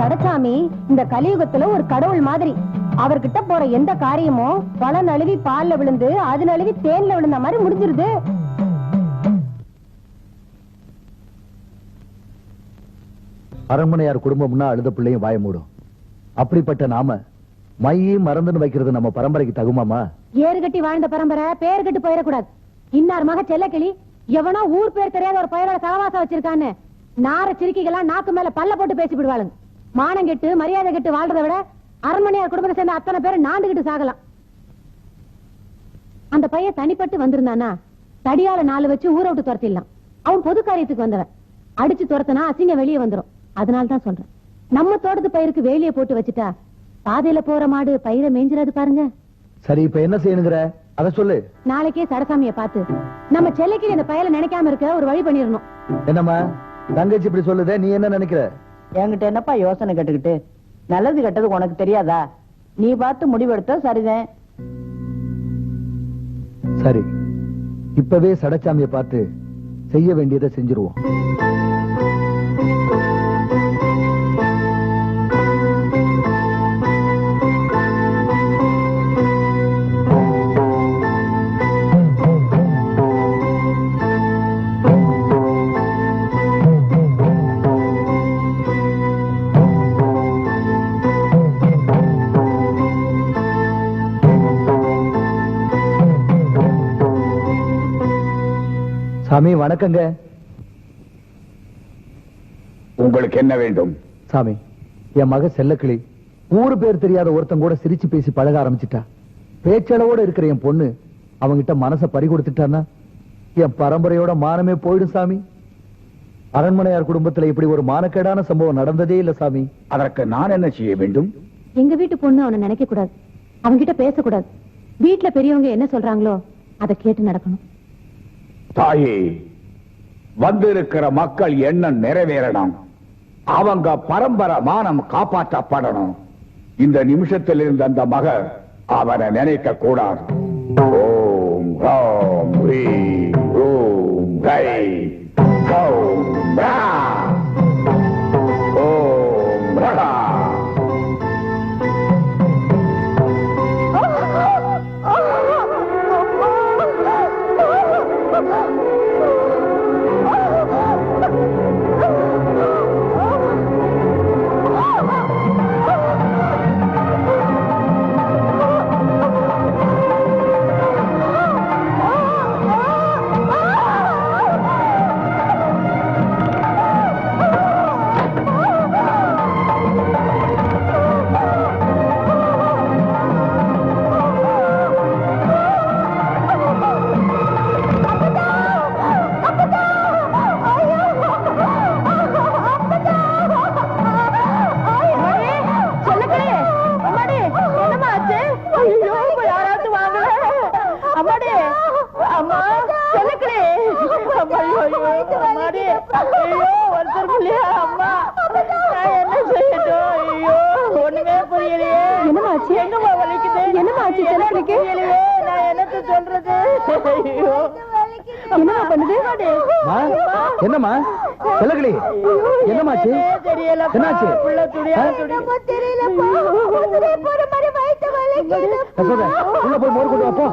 கடச்சாமி இந்த கலியுகத்துல ஒரு கடவுள் மாதிரி. அவர்கிட்ட போற எந்த காரியமும் பல நழுவி பால்ல விழுந்து அது நழுவி தேன்ல விழுந்த மாதிரி முடிஞ்சிருது. அரண்மனையார் குடும்பம்னா அழுத பிள்ளையும் வாய மூடும். அப்படிப்பட்ட நாம மையும் மறந்துன்னு வைக்கிறது நம்ம பரம்பரைக்கு தகுமாமா? ஏறு கட்டி வாழ்ந்த பரம்பரை பேர் கட்டு போயிடக்கூடாது. இன்னார் மக செல்லக்கிளி எவனோ ஊர் பேர் தெரியாத ஒரு பையனோட சகவாசம் வச்சிருக்கான்னு நார சிரிக்கிகளாம் நாக்கு மேல பல்ல போட்டு பேசி விடுவாளுங்க. மானம் கெட்டு மரியாதை கெட்டு வாழ்றதை விட அரண்மனையார் குடும்பத்தை சேர்ந்த அத்தனை பேரும் நாண்டுகிட்டு சாகலாம். அந்த பையன் தனிப்பட்டு வந்திருந்தானா தடியால 4 வச்சு ஊரை விட்டு துரத்திடலாம். அவன் பொது காரியத்துக்கு வந்தவன். அடிச்சு துரத்தனா அசிங்க வெளியே வந்துடும். அதனால தான் சொல்றேன், நம்ம தோட்டத்து பயிருக்கு வேலியை போட்டு வச்சுட்டா பாதையில போற மாடு பயிரை மேஞ்சிடாது பாருங்க. சரி, இப்ப என்ன செய்யணுங்கிற? அத சொல்லு. நாளைக்கே சடசாமிய பார்த்து நம்ம செல்லைக்கு இந்த பயல நினைக்காம இருக்க ஒரு வழி பண்ணிடணும். என்னம்மா தங்கச்சி இப்படி சொல்லுதே, நீ என்ன நினைக்கிற? என்கிட்ட என்னப்பா யோசனை கேட்டுக்கிட்டு? நல்லது கெட்டது உனக்கு தெரியாதா? நீ பார்த்து முடிவெடுத்த சரிதான். சரி, இப்பவே சடச்சாமியை பார்த்து செய்ய வேண்டியதை செஞ்சிருவோம். சாமி வணக்கங்க. உங்களுக்கு என்ன வேண்டும்? சாமி, என் மக செல்லக்கிளி ஊரு பேர் தெரியாத ஒருத்தன் கூட சிரிச்சு பேசி பழக ஆரம்பிச்சிட்டா. பேச்சளவோட இருக்கிற என் பொண்ணு அவங்கிட்ட மனச பறி கொடுத்துட்டான்னா என் பரம்பரையோட மானமே போயிடும் சாமி. அரண்மனையார் குடும்பத்துல இப்படி ஒரு மானக்கேடான சம்பவம் நடந்ததே இல்ல சாமி. அதற்கு நான் என்ன செய்ய வேண்டும்? எங்க வீட்டு பொண்ணு அவனை நினைக்க கூடாது, அவன்கிட்ட பேசக்கூடாது. வீட்டுல பெரியவங்க என்ன சொல்றாங்களோ அதை கேட்டு நடக்கணும். தாயே, வந்திருக்கிற மக்கள் எண்ணம் நிறைவேறணும். அவங்க பரம்பரை மானம் காப்பாற்றப்படணும். இந்த நிமிஷத்தில் இருந்த அந்த மகர் அவனை நினைக்க கூடாது. ஓம் ராம் ரீம் ஓம் கை ஓம் ரா ஓம் ரா. என்னம்மா செல்லக்கிளி, என்னமாச்சு? என்னாச்சு? உள்ள போய் மோர் கொண்டு வாப்போ.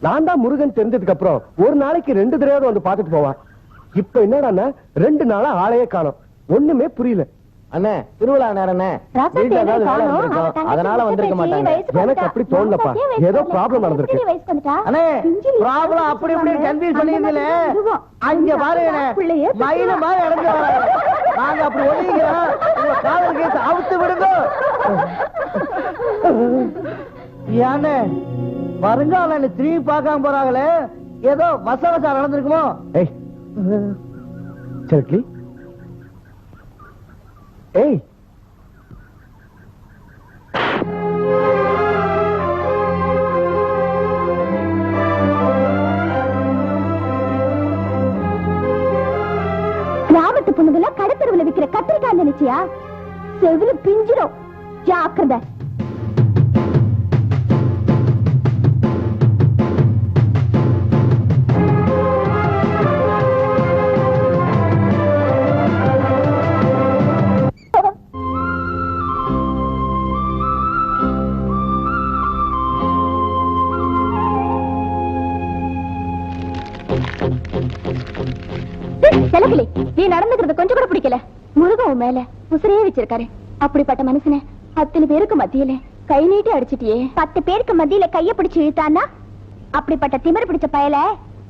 நான் தான் முருகன் தெரிஞ்சதுக்கு அப்புறம் ஒரு நாளைக்கு 2 தடவை வந்து பாத்துட்டு போவான். இப்ப என்னடா 2 நாளா ஆளையே காணோம். ஒண்ணுமே புரியல. அண்ணே, திருவிழா நேரம் அதனால வந்திருக்க மாட்டாங்க. எனக்கு அப்படி தோணலப்பா, ஏதோ ப்ராப்ளம் நடந்திருக்கு. அண்ணே, ப்ராப்ளம் அப்படி இப்படி கன்ஃபியூஸ் பண்ணிருந்தீங்க. அங்க பாருங்க, மயில மாதிரி இறந்து நாங்க அப்படி ஒழிக்கிறோம். காதல் கேஸ் அவுத்து விடுங்க. ஏன்னு வருங்கால திரும்பி பார்க்காம போறாங்களே, ஏதோ வசவசா நடந்திருக்குமோ? சரி, ஏய் கிராமத்து பொண்ணுங்கள கடத்தருவுல விக்கிற கத்திரிக்காய் நினைச்சியா? செவில பிஞ்சிரும். ஜாக்கிரதை. செலகிளி, நீ நடந்துக்கிறது கொஞ்சம் கூட பிடிக்கல. முருகன் மேல உசிரையே வச்சிருக்காரு. அப்படிப்பட்ட மனுஷனை அத்தனை பேருக்கு மத்தியில கை நீட்டி அடிச்சிட்டியே. 10 பேருக்கு மத்தியில கைய பிடிச்சு இழுத்தானா அப்படிப்பட்ட திமிர பிடிச்ச பயல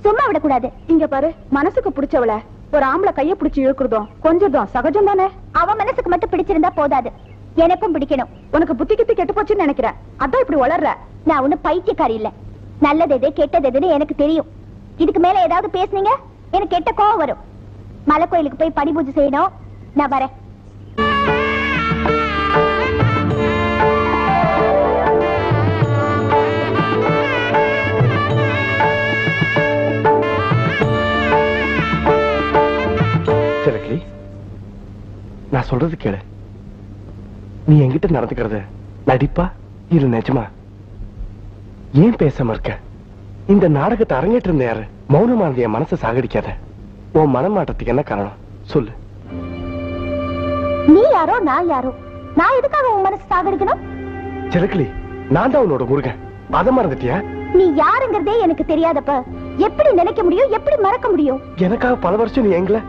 சும்மா விடக்கூடாது. இங்க பாரு, மனசுக்கு பிடிச்சவள ஒரு ஆம்பளை கைய பிடிச்சு இழுக்குறதும் கொஞ்சம் சகஜம் தானே. அவன் மனசுக்கு மட்டும் பிடிச்சிருந்தா போதாது, எனக்கும் பிடிக்கணும். உனக்கு புத்தி கித்தி கெட்டு போச்சுன்னு நினைக்கிறேன். அதான் இப்படி வளர்ற. நான் ஒண்ணு பைத்தியக்காரி இல்ல. நல்லது எது கெட்டது எதுன்னு எனக்கு தெரியும். இதுக்கு மேல ஏதாவது பேசுனீங்க எனக்கு கெட்ட கோவம் வரும். மலை கோயிலுக்கு போய் படி பூஜை செய்யணும். நான் வரேன். செலக்லி, நான் சொல்றது கேளு. நீ என்கிட்ட நடந்துக்கிறத நடிப்பா இல்ல நிஜமா? ஏன் பேசாம இருக்க? இந்த நாடகத்தை அரங்கேற்று இருந்த யாரு? மௌனமா இருந்த என் மனசை சாகடிக்காத. உன் மனமாட்டத்துக்கு என்ன காரணம் சொல்லு. நீ யாரோ நான் யாரோ? நான் எதுக்காக உன் மனசு சாகடிக்கணும்? செலக்லி, நான் தான் உன்னோட முருகன். அதை மறந்துட்டியா? நீ யாருங்கிறதே எனக்கு தெரியாதப்ப எப்படி நினைக்க முடியும், எப்படி மறக்க முடியும்? எனக்காக பல வருஷம் நீ எங்கள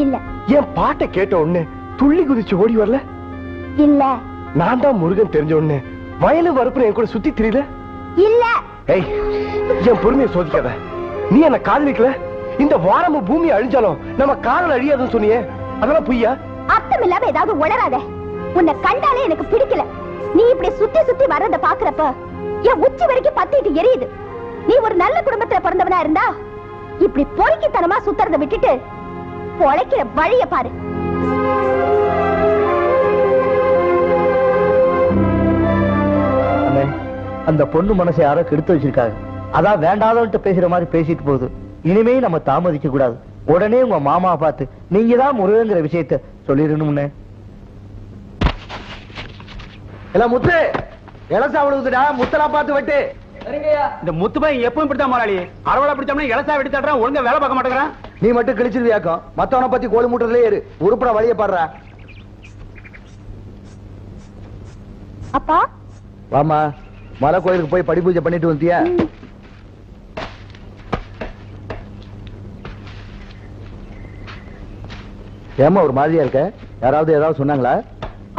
இல்ல. என் பாட்டை கேட்ட உடனே துள்ளி குதிச்சு ஓடி வரல? இல்ல. நான் தான் முருகன் தெரிஞ்ச உடனே வயலு வரப்பு என் கூட சுத்தி தெரியல. இல்ல. ஏய், என் பொறுமையை சோதிக்காத. நீ என்ன காதலிக்கல? இந்த வாரமும் பூமி அழிஞ்சாலும் நம்ம காதல் அழியாதுன்னு சொன்னியே, அதெல்லாம் பொய்யா? அர்த்தம் இல்லாம ஏதாவது உளராத. உன்னை கண்டாலே எனக்கு பிடிக்கல. நீ இப்படி சுத்தி சுத்தி வர்றத பாக்குறப்ப என் உச்சி வரைக்கும் பத்திட்டு எரியுது. நீ ஒரு நல்ல குடும்பத்துல பிறந்தவனா இருந்தா இப்படி பொறுக்கித்தனமா சுத்துறத விட்டுட்டு பொழைக்கிற வழிய பாரு. அந்த பொண்ணு மனசை யாரோ கெடுத்து வச்சிருக்காங்க. அதான் வேண்டாதவன்ட்டு பேசுற மாதிரி பேசிட்டு போகுது. இனிமே நம்ம தாமதிக்க கூடாது. உடனே உங்க மாமா பார்த்து நீங்க தான் முருகங்கிற விஷயத்த சொல்லிடணும்னு. எல்லாம் முத்து இலசா விழுதுடா, முத்தலா பார்த்து வெட்டு. இந்த முத்துபாய் எப்பவும் இப்படித்தான் முதலாளி. அரவளை பிடிச்சோம்னா இலசா வெட்டி தட்டுறான், ஒழுங்கா வேலை பார்க்க மாட்டேங்கிறான். நீ மட்டும் கிழிச்சிருவியாக்கும், மத்தவனை பத்தி கோழி மூட்டதுலயே இரு. உருப்பட வழிய பாடுற. அப்பா வாமா, மலை கோயிலுக்கு போய் படி பூஜை பண்ணிட்டு வந்தியா? ஏமா ஒரு மாதிரியா இருக்க? யாராவது ஏதாவது சொன்னாங்களா?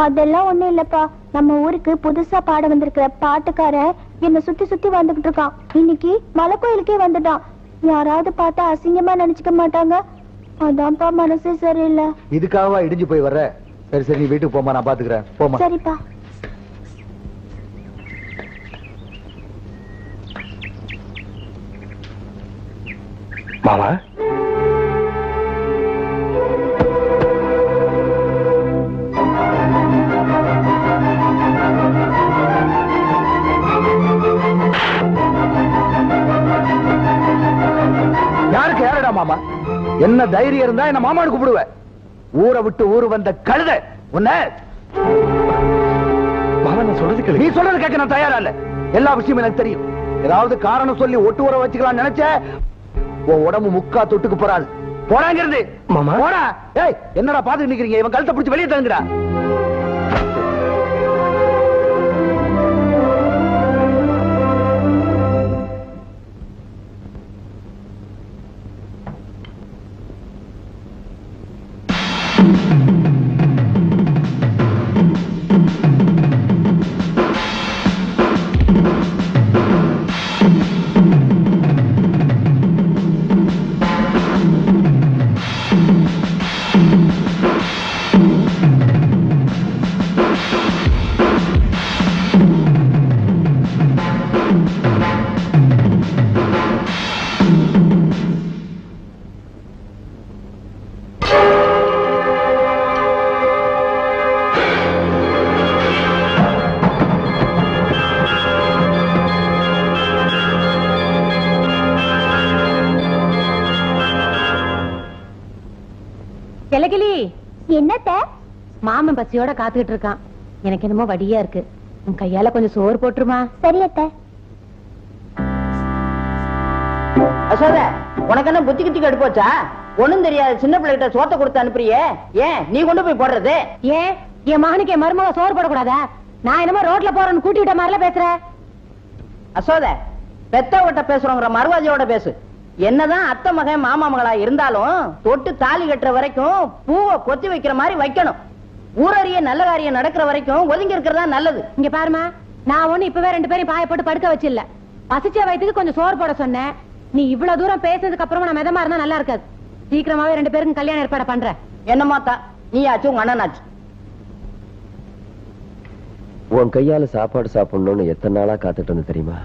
அதெல்லாம் ஒண்ணும் இல்லப்பா. நம்ம ஊருக்கு புதுசா பாட வந்திருக்கிற பாட்டுக்காரன் என்ன சுத்தி சுத்தி வந்துகிட்டு இருக்கான். இன்னைக்கு மலை கோயிலுக்கே வந்துட்டான். யாராவது பார்த்தா அசிங்கமா நினைச்சுக்க மாட்டாங்க. அதான்ப்பா மனசே சரியில்லை. இதுக்காகவா இடிஞ்சு போய் வர்ற? சரி சரி, நீ வீட்டுக்கு போமா, நான் பாத்துக்கிறேன். போமா. சரிப்பா. மாமா, யாருக்கு யாரடா மாமா? என்ன தைரியம் இருந்தா என்ன மாமான்னு கூப்பிடுவ? ஊரை விட்டு ஊரு வந்த கழுத உன்ன. மாமா, நான் சொல்றது கேளு. நீ சொல்றது கேட்க நான் தயாரா இல்ல. எல்லா விஷயமும் எனக்கு தெரியும். ஏதாவது காரணம் சொல்லி ஒட்டு ஊற வச்சுக்கலாம் நினைச்ச உன் உடம்பு முக்கா தொட்டுக்கு போறாது. போறாங்கிறது மாமா. போறா. ஏய், என்னடா பாத்துட்டு நிக்கிறீங்க? இவன் கழுத்தை பிடிச்சு வெளியே தங்குறா. என்னத்த? மாமன் பசியோட காத்துக்கிட்டு இருக்கான். எனக்கு என்னமோ வடியா இருக்கு. உன் கையால கொஞ்சம் சோறு போட்டுருமா? சரியத்த. அசோத, உனக்கு என்ன புத்தி கித்தி கெடுப்போச்சா? ஒண்ணும் தெரியாது சின்ன பிள்ளைகிட்ட சோத்த கொடுத்து அனுப்புறியே, ஏன் நீ கொண்டு போய் போடுறது? ஏன் என் மகனுக்கு என் மருமக சோறு போடக்கூடாதா? நான் என்னமோ ரோட்ல போறேன்னு கூட்டி விட்ட மாதிரில பேசுற. அசோத, பெத்தவட்ட பேசுறோங்கிற மறுவாதியோட பேசு. என்னதான் அத்தை மகன் மாமா மகளா இருந்தாலும் தொட்டு தாலி கட்டுற வரைக்கும் பூவை கொத்தி வைக்கிற மாதிரி வைக்கணும். ஊரறிய நல்ல காரியம் நடக்கிற வரைக்கும் ஒதுங்கி இருக்கிறதா நல்லது. இங்க பாருமா, நான் ஒண்ணு இப்பவே 2 பேரையும் பாய போட்டு படுக்க வச்சில்ல. பசிச்ச வயித்துக்கு கொஞ்சம் சோறு போட சொன்னேன். நீ இவ்வளவு தூரம் பேசுறதுக்கு அப்புறமா நான் மிதமா இருந்தா நல்லா இருக்காது. சீக்கிரமாவே 2 பேருக்கும் கல்யாணம் ஏற்பாடு பண்றேன். என்னமாத்தா, நீ ஆச்சு உங்க அண்ணனாச்சு. உன் கையால சாப்பாடு சாப்பிடணும்னு எத்தனை நாளா காத்துட்டு வந்து தெரியுமா?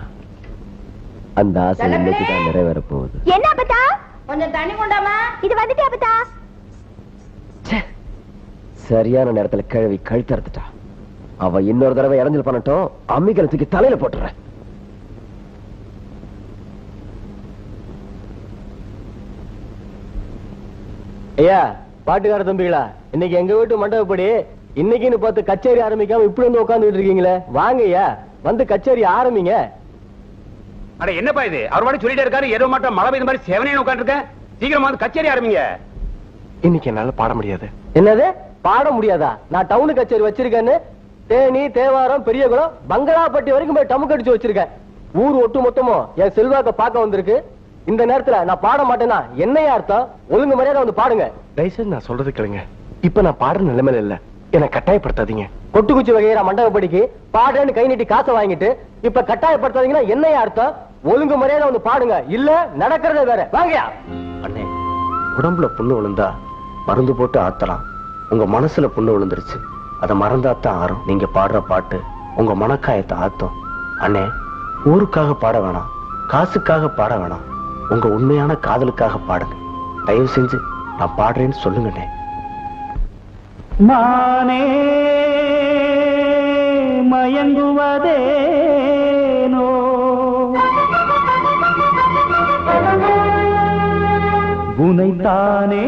அந்த ஆசை இன்னைக்குதான் நிறைவேற போகுது. என்ன அப்பத்தா? கொஞ்சம் தண்ணி கொண்டாமா. இது வந்துட்டே அப்பத்தா. சரியான நேரத்துல கிழவி கழுத்தறுத்துட்டா. அவ இன்னொரு தடவை இறஞ்சல் பண்ணட்டும், அம்மிகளை தூக்கி தலையில போட்டுறேன். ஐயா, பாட்டுக்கார தம்பிகளா, இன்னைக்கு எங்க வீட்டு மண்டபப்படி இன்னைக்குன்னு பார்த்து கச்சேரி ஆரம்பிக்காம இப்படி வந்து உட்காந்துட்டு இருக்கீங்களே, வாங்க ஐயா, வந்து கச்சேரி ஆரம்பிங்க. அட என்னப்பா இது, அவர் வாடி சொல்லிட்டே இருக்காரு, ஏதோ மாட்டோம் மழை பெய்த மாதிரி செவனே உட்காந்துருக்கேன். சீக்கிரமா வந்து கச்சேரி ஆரம்பிங்க. இன்னைக்கு என்னால பாட முடியாது. என்னது பாட முடியாதா? நான் டவுனு கச்சேரி வச்சிருக்கேன்னு தேனி, தேவாரம், பெரியகுளம், பங்களாப்பட்டி வரைக்கும் போய் டமுக்கு அடிச்சு வச்சிருக்கேன். ஊர் ஒட்டு மொத்தமும் என் செல்வாக்க பார்க்க வந்திருக்கு. இந்த நேரத்துல நான் பாட மாட்டேன்னா என்னையா அர்த்தம்? ஒழுங்கு மரியாதை வந்து பாடுங்க. தயவுசெய்து நான் சொல்றது கேளுங்க. இப்ப நான் பாடுற நிலைமையில இல்ல, என்ன கட்டாயப்படுத்தாதீங்க. கொட்டுக்குச்சி வகையற மண்டபப்படிக்கு பாடுறேன்னு கை நீட்டி காசை வாங்கிட்டு இப்ப கட்டாயப்படுத்தாதீங்கன்னா என்னையா அர்த்தம்? ஒழுங்கு மரியாதை வந்து பாடுங்க, இல்ல நடக்கிறதே வேற. வாங்கயா. அண்ணே, உடம்புல புண்ணு விழுந்தா மருந்து போட்டு ஆத்தலாம். உங்க மனசுல புண்ணு விழுந்துருச்சு, அதை மறந்தாத்தான் ஆறும். நீங்க பாடுற பாட்டு உங்க மனக்காயத்தை ஆத்தும். அண்ணே, ஊருக்காக பாட வேணாம், காசுக்காக பாட வேணாம், உங்க உண்மையான காதலுக்காக பாடுங்க. தயவு செஞ்சு நான் பாடுறேன்னு சொல்லுங்கண்ணே. மானே மயங்குவதேனோ, உனைத்தானே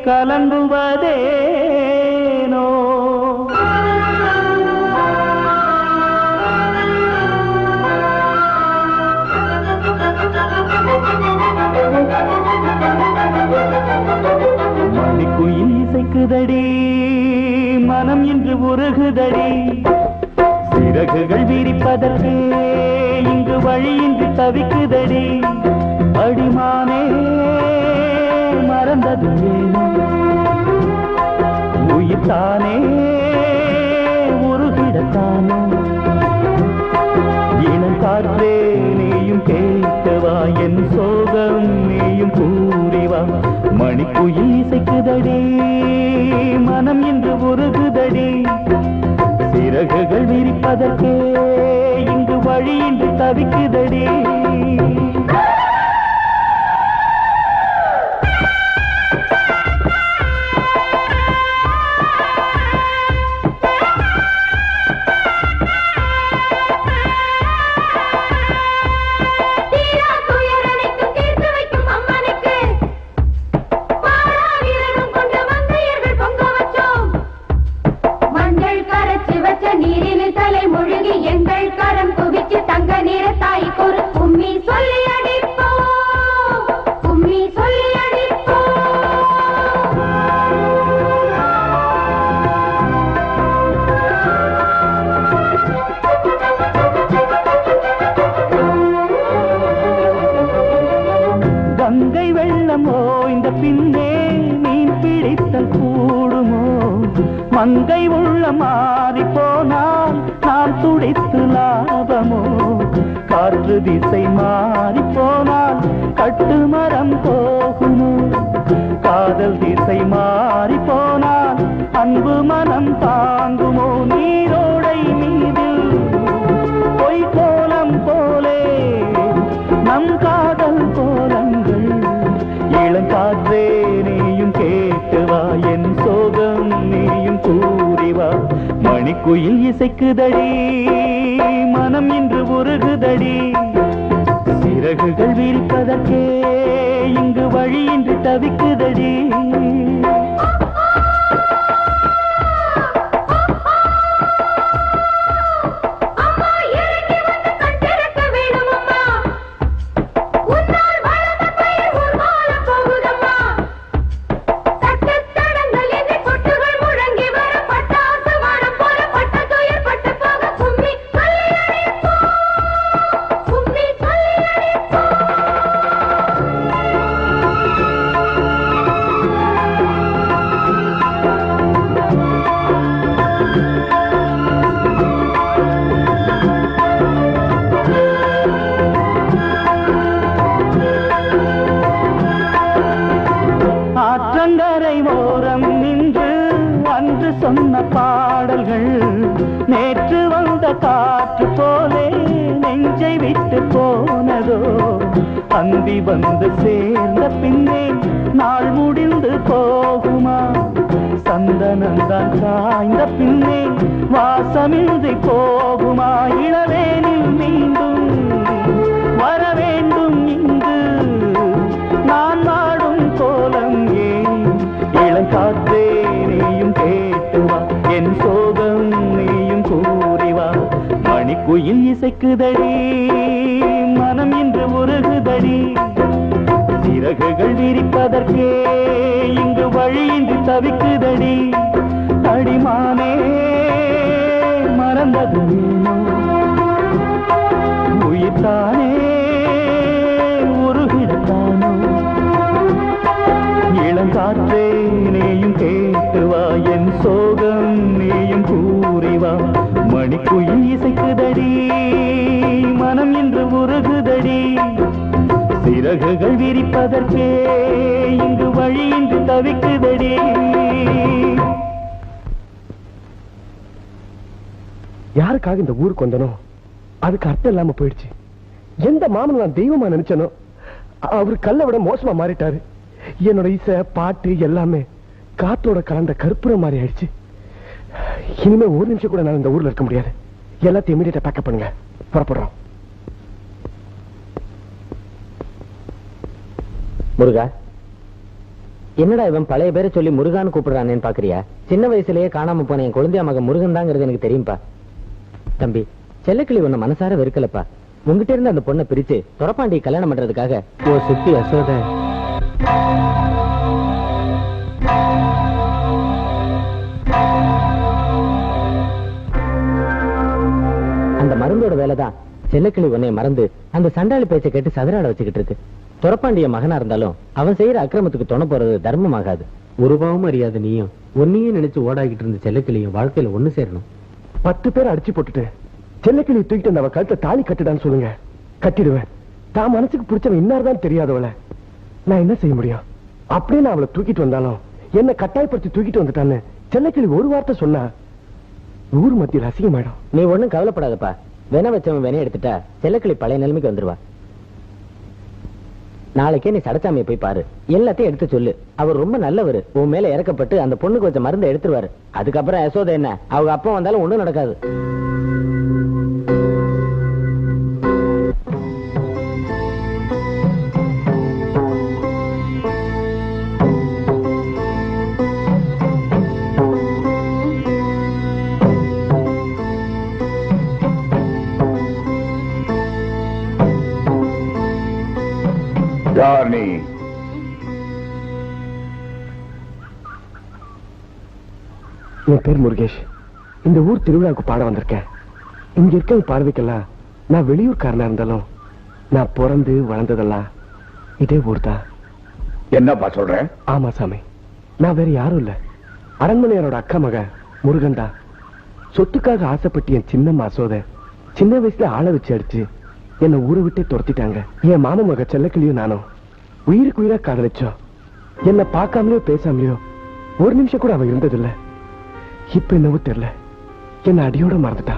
கலங்குவதேனோ, மணிக்குயில் இசைக்குதடி, மனம் இன்று உருகுதடி, சிறகுகள் விரிப்பதற்கு இங்கு வழியின்றி தவிக்குதடி. அடிமானே மறந்தது ஏனோ, உயிர்த்தானே உருகிடத்தானோ. இனம் காற்றே நீயும் கேட்கவா, என் சோகம் நீயும் கூறிவா. மணிக்குயில் இசைக்குதடி, மனம் இன்று உருகுதடி, சிறகுகள் விரிப்பதற்கே இங்கு வழியின்றி தவிக்குதடி. கங்கை வெள்ளமோ இந்த பின்னே மீன் பிடித்தல் கூடுமோ, மங்கை உள்ள மாறி போனால் நாம் துடித்து லாபமோ. காற்று திசை மாறி போனால் கட்டுமரம் போகுமோ, காதல் திசை மாறி போனால் அன்பு மனம் தாங்குமோ. நீரோடை மீதில் பொய் கோலம் போலே நம் காதல் கோலங்கள். இளங்காற்றே நீயும் கேட்டுவா, என் சோகம் நீயும் கூறிவா. மணிக்குயில் இசைக்குதடி, மனம் இன்று உருகுதடி, சிறகுகள் விரிப்பதற்கே இங்கு வழியின்றி தவிக்குதடி. சாலை ஓரம் நின்று அன்று சொன்ன பாடல்கள் நேற்று வந்த காற்று போலே நெஞ்சை விட்டு போனதோ அந்தி வந்து சேர்ந்த பின்னே நாள் முடிந்து போகுமா சந்தனந்தான் காய்ந்த பின்னே வாசமின்றி போகுமா இளவேனில் மீண்டும் வர வேண்டும் இங்கு நான் வாடும் கோலம் ஏன் இளங்காற்றே நீயும் கேட்டுவா என் சோகம் நீயும் கூறிவா மணிக்குயில் இசைக்குதடி மனம் இன்று உருகுதடி சிறகுகள் விரிப்பதற்கே இங்கு வழியின்றி தவிக்குதடி அடிமானே மறந்தது உயிர்த்தானே உருகிடத்தானோ இளங்காற்றே நீயும் கேட்டுவா என் சோகம் நீயும் கூறிவா மணிக்குயில் இசைக்குதடி மனம் இன்று உருகுதடி சிறகுகள் விரிப்பதற்கே இங்கு வழியின்றி தவிக்குதடி யாருக்காக இந்த ஊருக்கு வந்தனோ அதுக்கு அர்த்தம் இல்லாம போயிடுச்சு. எந்த மாமன் நான் தெய்வமா நினைச்சனோ அவரு கல்லை விட மோசமா மாறிட்டாரு. என்னோட இசை பாட்டு எல்லாமே காத்தோட கலந்த கற்பூரம் மாதிரி ஆயிடுச்சு. இனிமே ஒரு நிமிஷம் கூட நான் இந்த ஊர்ல இருக்க முடியாது. எல்லாத்தையும் இமீடியட்டா பேக்கப் பண்ணுங்க, புறப்படுறோம். முருகா, என்னடா இவன் பழைய பேரை சொல்லி முருகான்னு கூப்பிடுறானேன்னு பாக்குறியா? சின்ன வயசுலயே காணாம போன என் குழந்தைய மகன் முருகன் தாங்கிறது எனக்கு தெரியும்பா. தம்பி, செல்லக்கிளி உன்னை மனசார வெறுக்கலப்பா. உங்ககிட்ட இருந்து அந்த பொண்ணை பிரிச்சு துரப்பாண்டியை கல்யாணம் பண்றதுக்காக ஓ சுத்தி யசோத அந்த மருந்தோட வேலைதான் செல்லக்கிளி உன்னை மறந்து அந்த சண்டாளி பேச்சை கேட்டு சதுராட வச்சுக்கிட்டு இருக்கு. துரப்பாண்டிய மகனா இருந்தாலும் அவன் செய்யற அக்கிரமத்துக்கு துணை போறது தர்மமாகாது. உருவாவும் அறியாத நீயும் ஒன்னையே நினைச்சு ஓடாகிட்டு இருந்த செல்லக்கிளியும் வாழ்க்கையில ஒண்ணு சேரணும். 10 பேர் அடிச்சு போட்டுட்டு செல்லக்கிளி தூக்கிட்டு அந்த அவ கழுத்தை தாலி கட்டுடான்னு சொல்லுங்க, கட்டிடுவேன். தான் மனசுக்கு பிடிச்சவன் இன்னார்தான் தெரியாதவள நான் என்ன செய்ய முடியும்? அப்படியே நான் அவளை தூக்கிட்டு வந்தாலும் என்ன கட்டாயப்படுத்தி தூக்கிட்டு வந்துட்டான்னு செல்லக்கிளி ஒரு வார்த்தை சொன்னா ஊர் மத்தியில் அசிங்கமாயிடும். நீ ஒண்ணும் கவலைப்படாதப்பா. வென வச்சவன் வென எடுத்துட்டா செல்லக்கிளி பழைய நிலைமைக்கு வந்துருவா. நாளைக்கே நீ சடச்சாமியை போய் பாரு, எல்லாத்தையும் எடுத்து சொல்லு. அவர் ரொம்ப நல்லவர், உன் மேல இறக்கப்பட்டு அந்த பொண்ணுக்கு வச்ச மருந்தை எடுத்துருவாரு. அதுக்கப்புறம் யசோதை என்ன அவங்க அப்பா வந்தாலும் ஒண்ணும் நடக்காது. யார் நீ? என் பேர் முருகேஷ். இந்த ஊர் திருவிழாவுக்கு பாட வந்திருக்கேன். இங்க இருக்க பார்வைக்கெல்லாம் நான் வெளியூர்காரனா இருந்தாலும் நான் பிறந்து வளர்ந்ததெல்லாம் இதே ஊர் தான். என்னப்பா சொல்றேன்? ஆமா சாமி, நான் வேற யாரும் இல்ல. அரண்மனையாரோட அக்கா மக முருகன் தான். சொத்துக்காக ஆசைப்பட்டு என் சின்ன மாசோத சின்ன வயசுல ஆளை வச்சு அடிச்சு என்ன ஊரை விட்டே துரத்திட்டாங்க. என் மாம மக செல்லக்கிளியும் நானும் உயிருக்கு உயிரா காதலிச்சோம். என்ன பார்க்காமலையோ பேசாமலையோ ஒரு நிமிஷம் கூட அவ இருந்ததில்லை. இப்ப என்னவோ தெரியல, என்ன அடியோட மறந்துட்டா.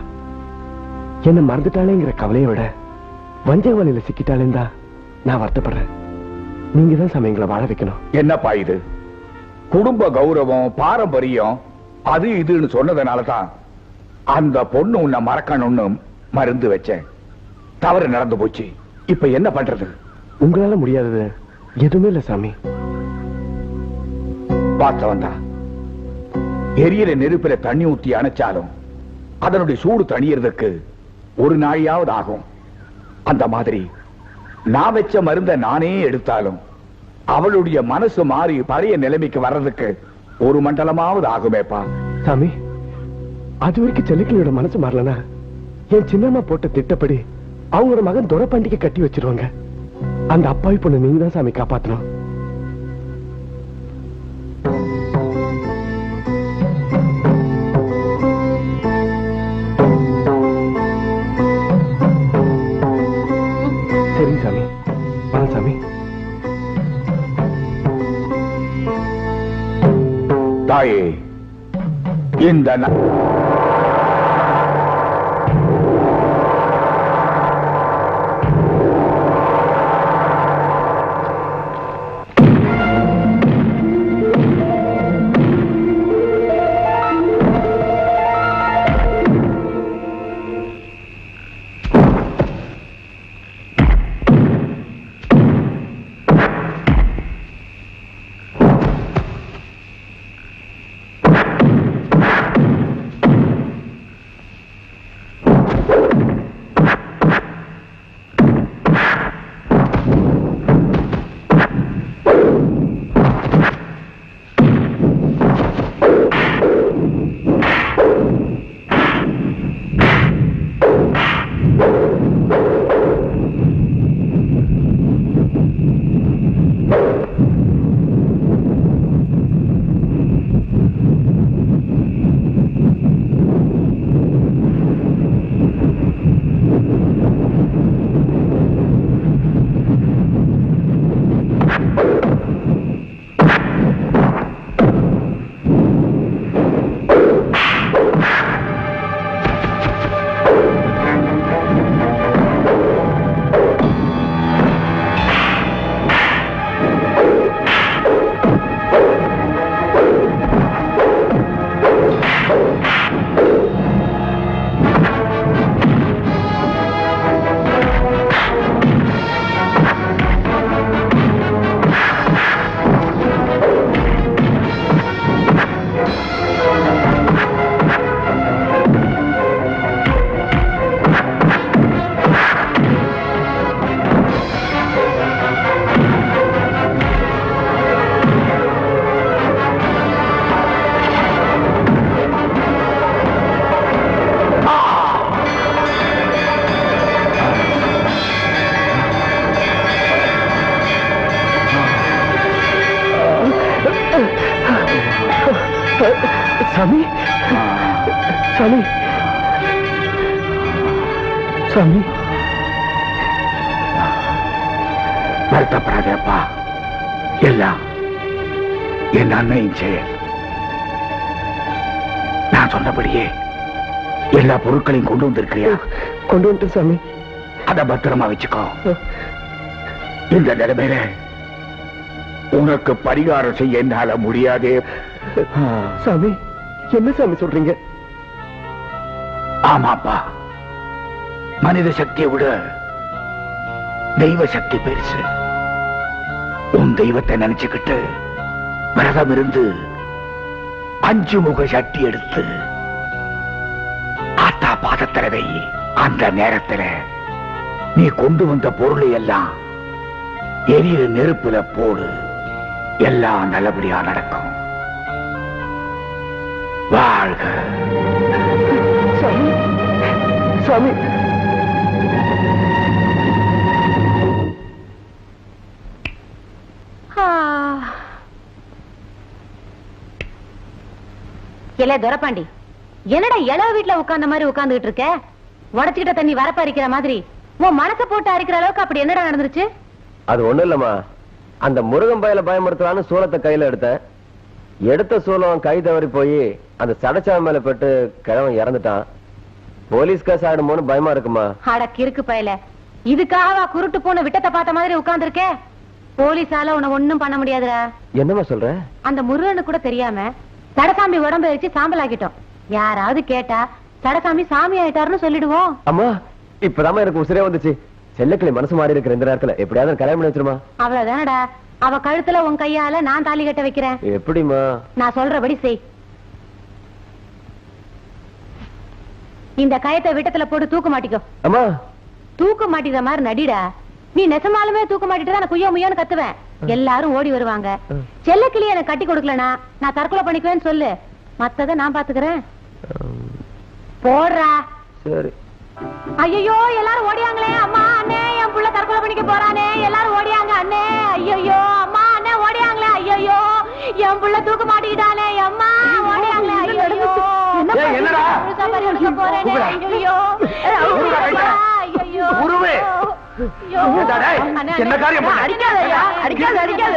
என்ன மறந்துட்டாளேங்கிற கவலையை விட வஞ்சக வலையில சிக்கிட்டாலேன்னு தான் நான் வருத்தப்படுறேன். நீங்க தான் சமயங்களை வாழ வைக்கணும். என்னப்பா இது? குடும்ப கௌரவம் பாரம்பரியம் அது இதுன்னு சொன்னதுனாலதான் அந்த பொண்ணு உன்னை மறக்கணும்னு மருந்து வச்சேன். தவறு நடந்து போச்சு. இப்ப என்ன பண்றது? உங்களால முடியாதது எதுவுமே இல்ல சாமி. வாஸ்தவம் தான். எரியற நெருப்பில தண்ணி ஊத்தி அணைச்சாலும் அதனுடைய சூடு தணியறதுக்கு ஒரு நாளையாவது ஆகும். அந்த மாதிரி நான் வச்ச மருந்த நானே எடுத்தாலும் அவளுடைய மனசு மாறி பழைய நிலைமைக்கு வர்றதுக்கு ஒரு மண்டலமாவது ஆகுமேப்பா. சாமி, அது வரைக்கும் செல்லக்கிளியோட மனசு மாறலனா என் சின்னம்மா போட்ட திட்டப்படி அவங்களோட மகன் துரப்பாண்டிக்கு கட்டி வச்சிருவாங்க. அந்த அப்பாவி பொண்ணு நீங்க தான் சாமி காப்பாத்தணும். சரி சாமி, வாங்க சாமி. தாயே, இந்த சாமி சாமி சாமி வருத்தப்படாதேப்பா. எல்லாம் என் அன்னையின் செயல். நான் சொன்னபடியே எல்லா பொருட்களையும் கொண்டு வந்திருக்கிறியா? கொண்டு வந்து சாமி. அத பத்திரமா வச்சுக்கோ. இந்த நிலைமையில உனக்கு பரிகாரம் செய்ய என்னால முடியாதே. சாமி, என்ன சாமி சொல்றீங்க? ஆமாப்பா, மனித சக்தியை விட தெய்வ சக்தி பெருசு. உன் தெய்வத்தை நினைச்சுக்கிட்டு விரதம் இருந்து 5 முக சக்தி எடுத்து ஆத்தா பாதத்துல வை. அந்த நேரத்துல நீ கொண்டு வந்த பொருளை எல்லாம் எரியிற நெருப்புல போடு. எல்லாம் நல்லபடியா நடக்கும். வாழ்க. சாமி சாமி. இல்ல துரப்பாண்டி, என்னடா இளவ வீட்டுல உட்கார்ந்த மாதிரி உட்கார்ந்துட்டு இருக்க? உடச்சுக்கிட்ட தண்ணி வரப்ப அரிக்கிற மாதிரி உன் மனசை போட்டு அரிக்கிற அளவுக்கு அப்படி என்னடா நடந்துருச்சு? அது ஒண்ணு இல்லம்மா, அந்த முருகன் பயல பயமுறுத்தலான்னு சூலத்தை கையில எடுத்த சூலம் கை தவறி போய் அந்த சடச்சாமி மேல போட்டு கிழவன் இறந்துட்டான். போலீஸ் கேஸ் ஆயிடுமோன்னு பயமா இருக்குமா? அட கிறுக்கு பயல, இதுக்காகவா குருட்டு போன விட்டத்தை பார்த்த மாதிரி உட்கார்ந்து இருக்க? போலீஸால உன்னை ஒண்ணும் பண்ண முடியாதுடா. என்னமா சொல்ற? அந்த முருகனு கூட தெரியாம சடசாமி உடம்பு வச்சு சாம்பல் ஆக்கிட்டோம். யாராவது கேட்டா சடசாமி சாமி ஆயிட்டாருன்னு சொல்லிடுவோம். அம்மா, இப்பதாம எனக்கு உசிரே வந்துச்சு. செல்லக்கிளி மனசு மாறி இருக்கிற இந்த நேரத்துல எப்படியாவது கல்யாணம் பண்ணி வச்சிருமா? அவ்வளவுதானடா. அவ கழுத்துல உன் கையால நான் தாலி கட்ட வைக்கிறேன். எப்படிமா? நான் சொல்றபடி செய். இந்த கயத்தை விட்டத்துல போட்டு தூக்க மாட்டிக்கோ. அம்மா, தூக்க மாட்டிக்கிற மாதிரி நடிடா. நீ நெசமாலுமே தூக்க மாட்டிட்டு தான் குய்யோ முய்யோன்னு கத்துவேன். எல்லாரும் ஓடி வருவாங்க. செல்லக்கிளி எனக்கு கட்டி கொடுக்கலனா நான் தற்கொலை பண்ணிக்குவேன்னு சொல்லு. மத்தத நான் பாத்துக்கிறேன். போடுறா. சரி. ஐயோ, எல்லாரும் ஓடியாங்களே. அம்மா, அண்ணே, என் புள்ள தற்கொலை பண்ணிக்க போறானே. எல்லாரும் ஓடியாங்க அண்ணே. ஐயோ, அம்மா, அண்ணே ஓடியாங்களே. ஐயோ, என் புள்ள தூக்க மாட்டிக்கிட்டானே. அம்மா, ஓடியாங்களே. ஐயோ, என்னடா போறேனே. ஐயோ, ஐயோ, குருவே, என்ன காரியம்? அடிக்காத, அடிக்காத.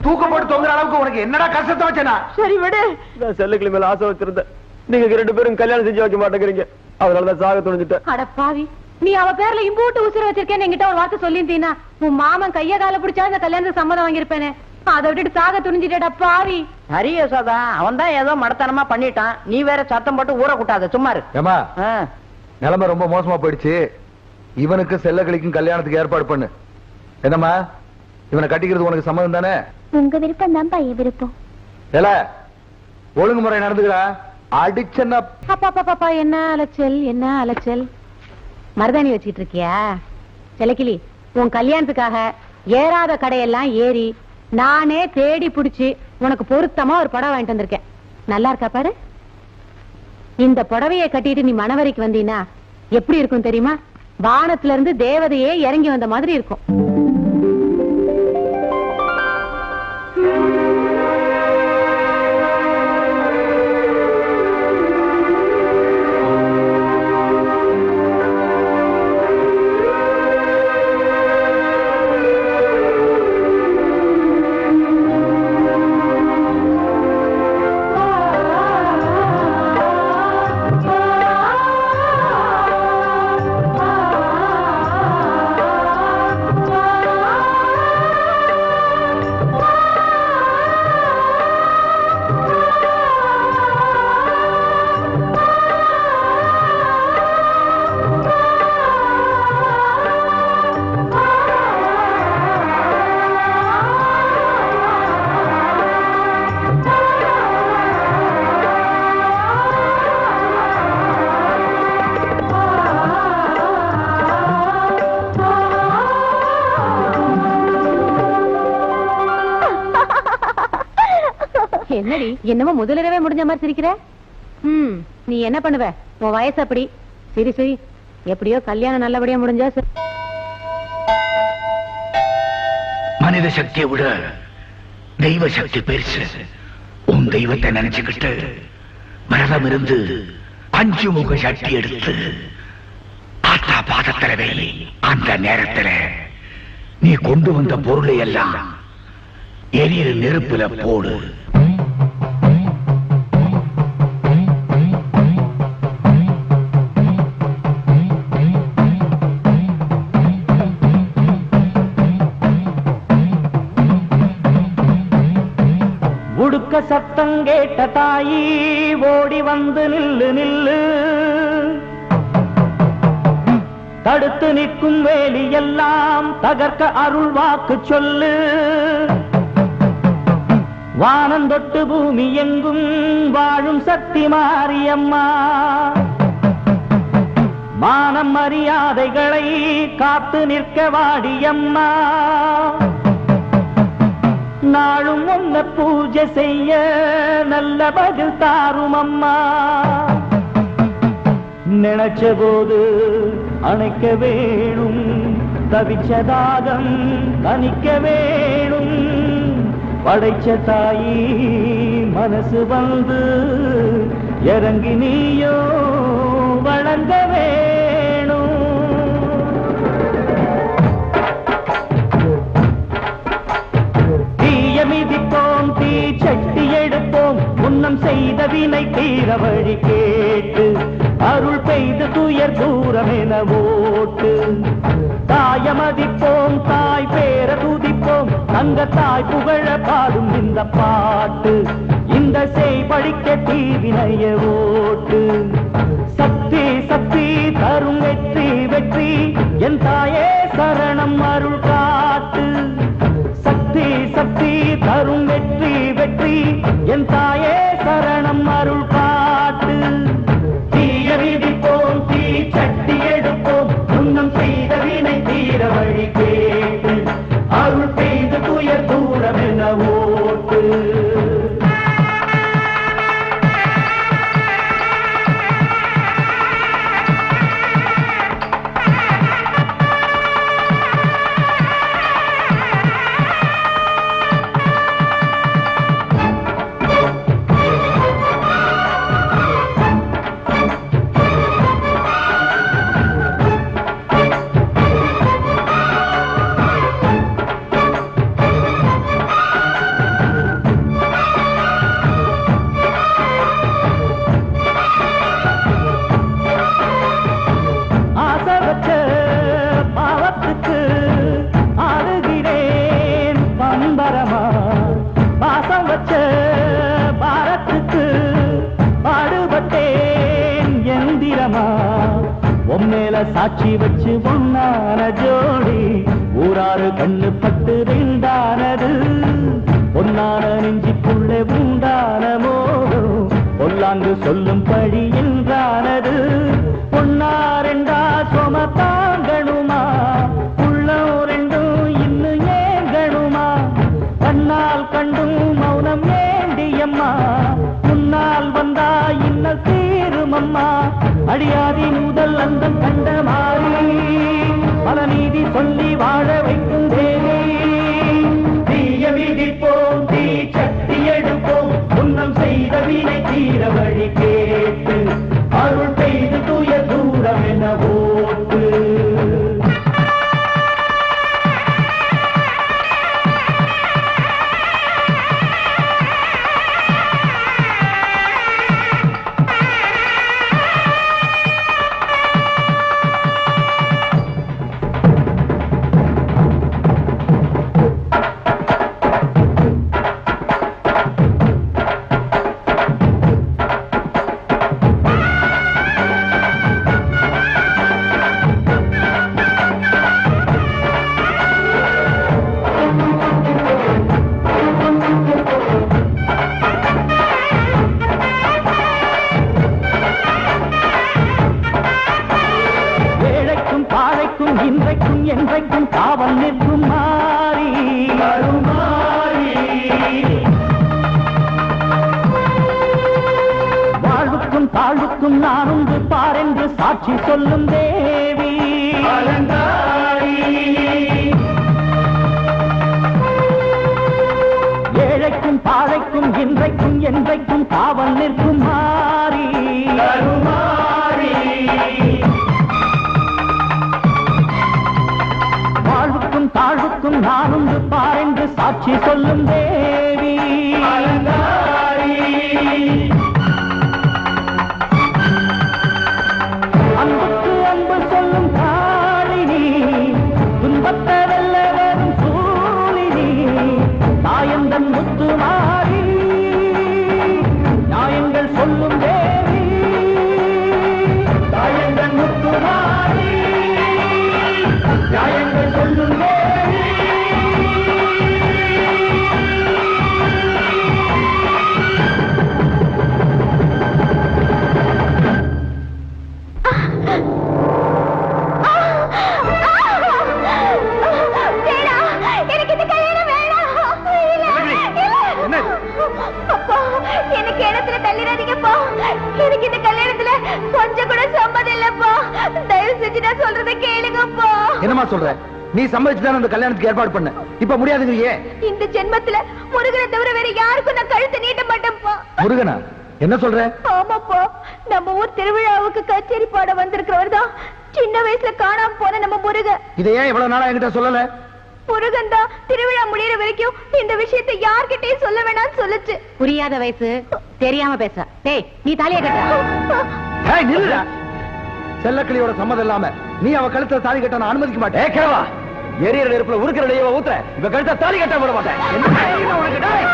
தூக்க போட்டு தொங்குற அளவுக்கு உனக்கு என்னடா கஷ்டத்தை வச்சனா? சரி விடு. நான் செல்லக்கிளி மேல ஆசை வச்சிருந்தேன். நீங்க 2 பேரும் கல்யாணம் செஞ்சு வைக்க மாட்டேங்கிறீங்க. அதனாலதான் சாக துணிஞ்சிட்டேன். அட பாவி, நீ அவ பேர்ல இம்பூட்டு உசுர வச்சிருக்கேன்னு என்கிட்ட ஒரு வார்த்தை சொல்லியிருந்தீனா உன் மாமன் கைய கால பிடிச்சா இந்த கல்யாணத்துக்கு சம்மதம் வாங்கியிருப்பேனே. அதை விட்டுட்டு சாக துணிஞ்சிட்டா பாவி. சரி யசோதா, அவன் தான் ஏதோ மடத்தனமா பண்ணிட்டான். நீ வேற சத்தம் போட்டு ஊற கூட்டாத, சும்மா இரு. ஏமா நிலைமை ரொம்ப மோசமா போயிடுச்சு. இவனுக்கு செல்லக்கிளிக்கும் கல்யாணத்துக்கு ஏற்பாடு பண்ணு. என்னம்மா, இவனை கட்டிக்கிறது உனக்கு சம்மதம் தானே? உங்க விருப்பம் தான் என் விருப்பம். ஏல ஒழுங்குமுறை நடந்துக்கிறா. அடிச்சன்னா அப்பா என்ன அலைச்சல், என்ன அலைச்சல். மருதாணி வச்சுக்கிட்டு இருக்கியா? செல்லக்கிளி, உன் கல்யாணத்துக்காக ஏறாத கடையெல்லாம் ஏறி நானே தேடி புடிச்சு உனக்கு பொருத்தமா ஒரு புடவை வாங்கிட்டு வந்திருக்கேன். நல்லா இருக்கா பாரு. இந்த புடவையை கட்டிட்டு நீ மணவரைக்கு வந்தீனா எப்படி இருக்கும் தெரியுமா? வானத்துல இருந்து தேவதையே இறங்கி வந்த மாதிரி இருக்கும். என்னடி என்னமோ முதலிரவே முடிஞ்ச மாதிரி சிரிக்கிற? நீ என்ன பண்ணுவ? உன் வயசு அப்படி. சரி சரி, எப்படியோ கல்யாணம் நல்லபடியா முடிஞ்சா சரி. மனித சக்தியை விட தெய்வ சக்தி பெருசு. உன் தெய்வத்தை நினைச்சுக்கிட்டு விரதம் இருந்து 5 முக சக்தி எடுத்து ஆத்தா பாதத்துல வை. அந்த நேரத்துல நீ கொண்டு வந்த பொருளை எல்லாம் எரியிற நெருப்புல போடு. உடுக்க சத்தம் கேட்ட தாயி ஓடி வந்து நில்லு நில்லு. தடுத்து நிற்கும் வேலி எல்லாம் தகர்க்க அருள் வாக்கு சொல்லு. வானந்தொட்டு பூமி எங்கும் வாழும் சக்தி மாரியம்மா. மானம் மரியாதைகளை காத்து நிற்க வாடியம்மா. நாளும் உன்ன பூஜை செய்ய நல்ல பதில் தாரும் அம்மா. நினைச்ச போது அணைக்க வேணும், தவிச்சதாகம் தணிக்க வேணும். படைச்ச தாயி மனசு வந்து இறங்கி நீயோ வழங்க வேணும். மிதிப்போம், தீ சட்டி எடுப்போம், முன்னம் செய்த வினை தீர வழி கேட்டு அருள் பெய்து துயர் தூரம் என ஓட்டு. தாய மதிப்போம், தாய் பேர துதிப்போம், தங்க தாய் புகழ பாடும் இந்த பாட்டு. இந்த செய் படிக்க தீவினைய ஓட்டு. சக்தி சக்தி தரும் வெற்றி வெற்றி, என் தாயே சரணம் அருள் காட்டு. சக்தி சக்தி தரும் வெற்றி வெற்றி, என் தாயே சரணம் அருள் காட்டு. தீய விதிப்போம், தீ சட்டி எடுப்போம், முன்னம் செய்த வினை தீர வழி கேட்டு அருள் பெய்து துயர் தூரம் என ஓட்டு. சாட்சி வச்சு ஒன்னான ஜோடி ஊராறு கண்ணு பட்டு ரெண்டானது பொன்னான நெஞ்சிக்குள்ளே உண்டான மோகம் பொல்லாங்கு சொல்லும் பழி என்றானது பொன்னா ரெண்டா சொம தாங்கணுமா உள்ளம் ரெண்டும் இன்னும் ஏங்கணுமா கண்ணால் கண்டும் மௌனம் ஏண்டியம்மா முன்னால் வந்தா இன்னல் தீருமம்மா அடியாதி முதல் அந்த கண்ட மாறி பல நீதி சொல்லி வாழ வைக்கும் தேவி தீய விதிப்போம் தீ சக்தி எடுப்போம் முன்னம் செய்த வினை தீர வழி கேட்டு அருள் பெய்து தூய தூரம் என ஓட்டு என்றைக்கும் காவல் நிற்கும் மாறி வாழ்வுக்கும் தாழ்வுக்கும் நான் உண்டு பாரென்று சாட்சி சொல்லும் தேவி ஏழைக்கும் பாழைக்கும் இன்றைக்கும் என்றைக்கும் காவல் நிற்கும் மாறி வாழ்வுக்கும் தாழ்வுக்கும் நான் உண்டு பாரென்று சாட்சி சொல்லும் தேவி அன்புக்கு அன்பு சொல்லும் காளினி துன்பத்தை வெல்ல வரும் சூழினி தாயந்தன் முத்து மாறி நியாயங்கள் சொல்லும் தேவி தாயந்தன் முத்து மாறி நியாயங்கள் சொல்லும் தேவி எனக்கு இடத்துல தள்ளிடாதீங்கப்பா. எனக்கு இந்த கல்யாணத்துல கொஞ்சம் கூட சம்மதம் இல்லப்பா. தயவு செஞ்சு நான் சொல்றதை கேளுங்கப்பா. என்னமா சொல்ற? நீ சம்மதிச்சுதான் அந்த கல்யாணத்துக்கு ஏற்பாடு பண்ண. இப்ப முடியாதுங்கறியே. இந்த ஜென்மத்துல முருகனை தவிர வேற யாருக்கும் நான் கழுத்தை நீட்ட மாட்டேன்ப்பா. முருகனா? என்ன சொல்ற? ஆமாப்பா, நம்ம ஊர் திருவிழாவுக்கு கச்சேரி பாட வந்திருக்கிறவர் தான் சின்ன வயசுல காணாம போன நம்ம முருகன். இதை ஏன் இவ்வளவு நாளா என்கிட்ட சொல்லல? முருகன் தான் திருவிழா முடியற வரைக்கும் இந்த விஷயத்தை யார்கிட்டயும் சொல்ல வேணாம்னு சொல்லுச்சு. புரியாத வயசு, தெரியாம பேச. டேய், நீ தாலிய கட்ட. ஏய் நில்லுடா. செல்லக்கிளியோட சம்மதம் இல்லாம நீ அவ கழுத்துல தாலி கட்ட நான் அனுமதிக்க மாட்டேன். ஏய் கிழவா, எரியற நெருப்புல உருக்குற நெய்யவ ஊத்துற. இவ கழுத்துல தாலி கட்ட விட மாட்டேன். என்ன உனக்கு? டேய்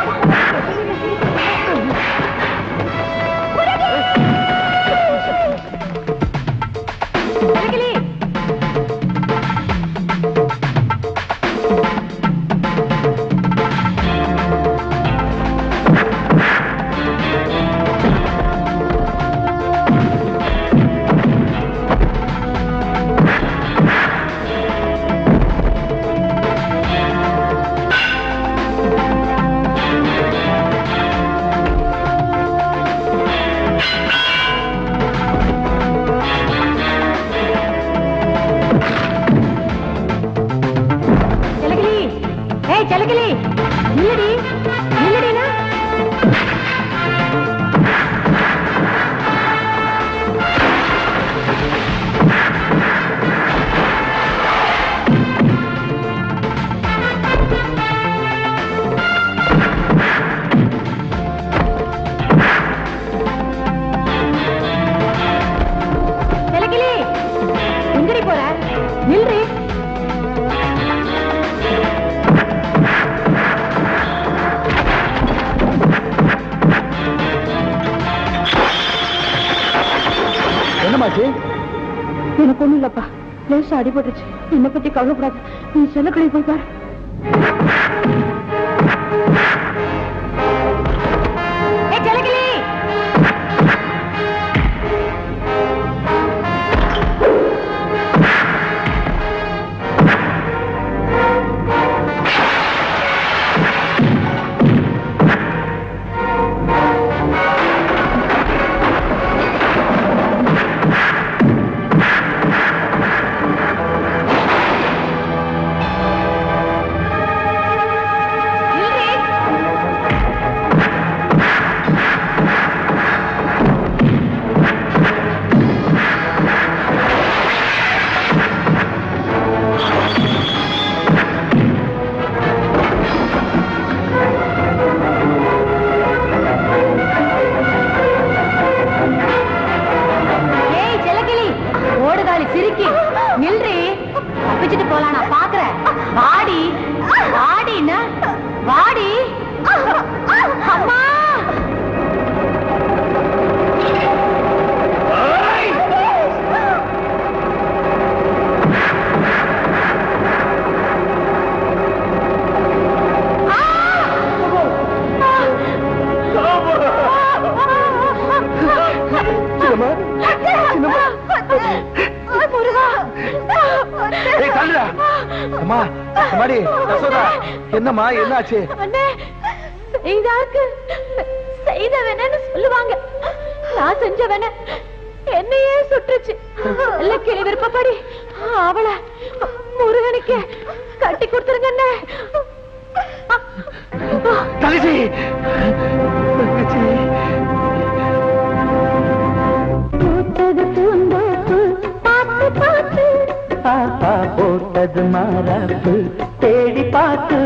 எனக்கு ஒண்ணும் இல்லப்பா, லேசா அடிபட்டுச்சு. என்னை பத்தி கவலைப்படாது, நீ செல்லக்கிளி போய் பாரு. என்னம்மா, என்னாச்சு? செய்தவனன்னு சொல்லுவாங்க, நான் செஞ்சவன என்னையே சுற்றுச்சு. செல்லக்கிளி விருப்பப்படி அவளை முருகனுக்கு கட்டி கொடுத்துருங்க. தங்கச்சி, போட்டது பூந்தோப்பு பார்த்து பார்த்து, போட்டது மாறாப்பு தேடி பார்த்து.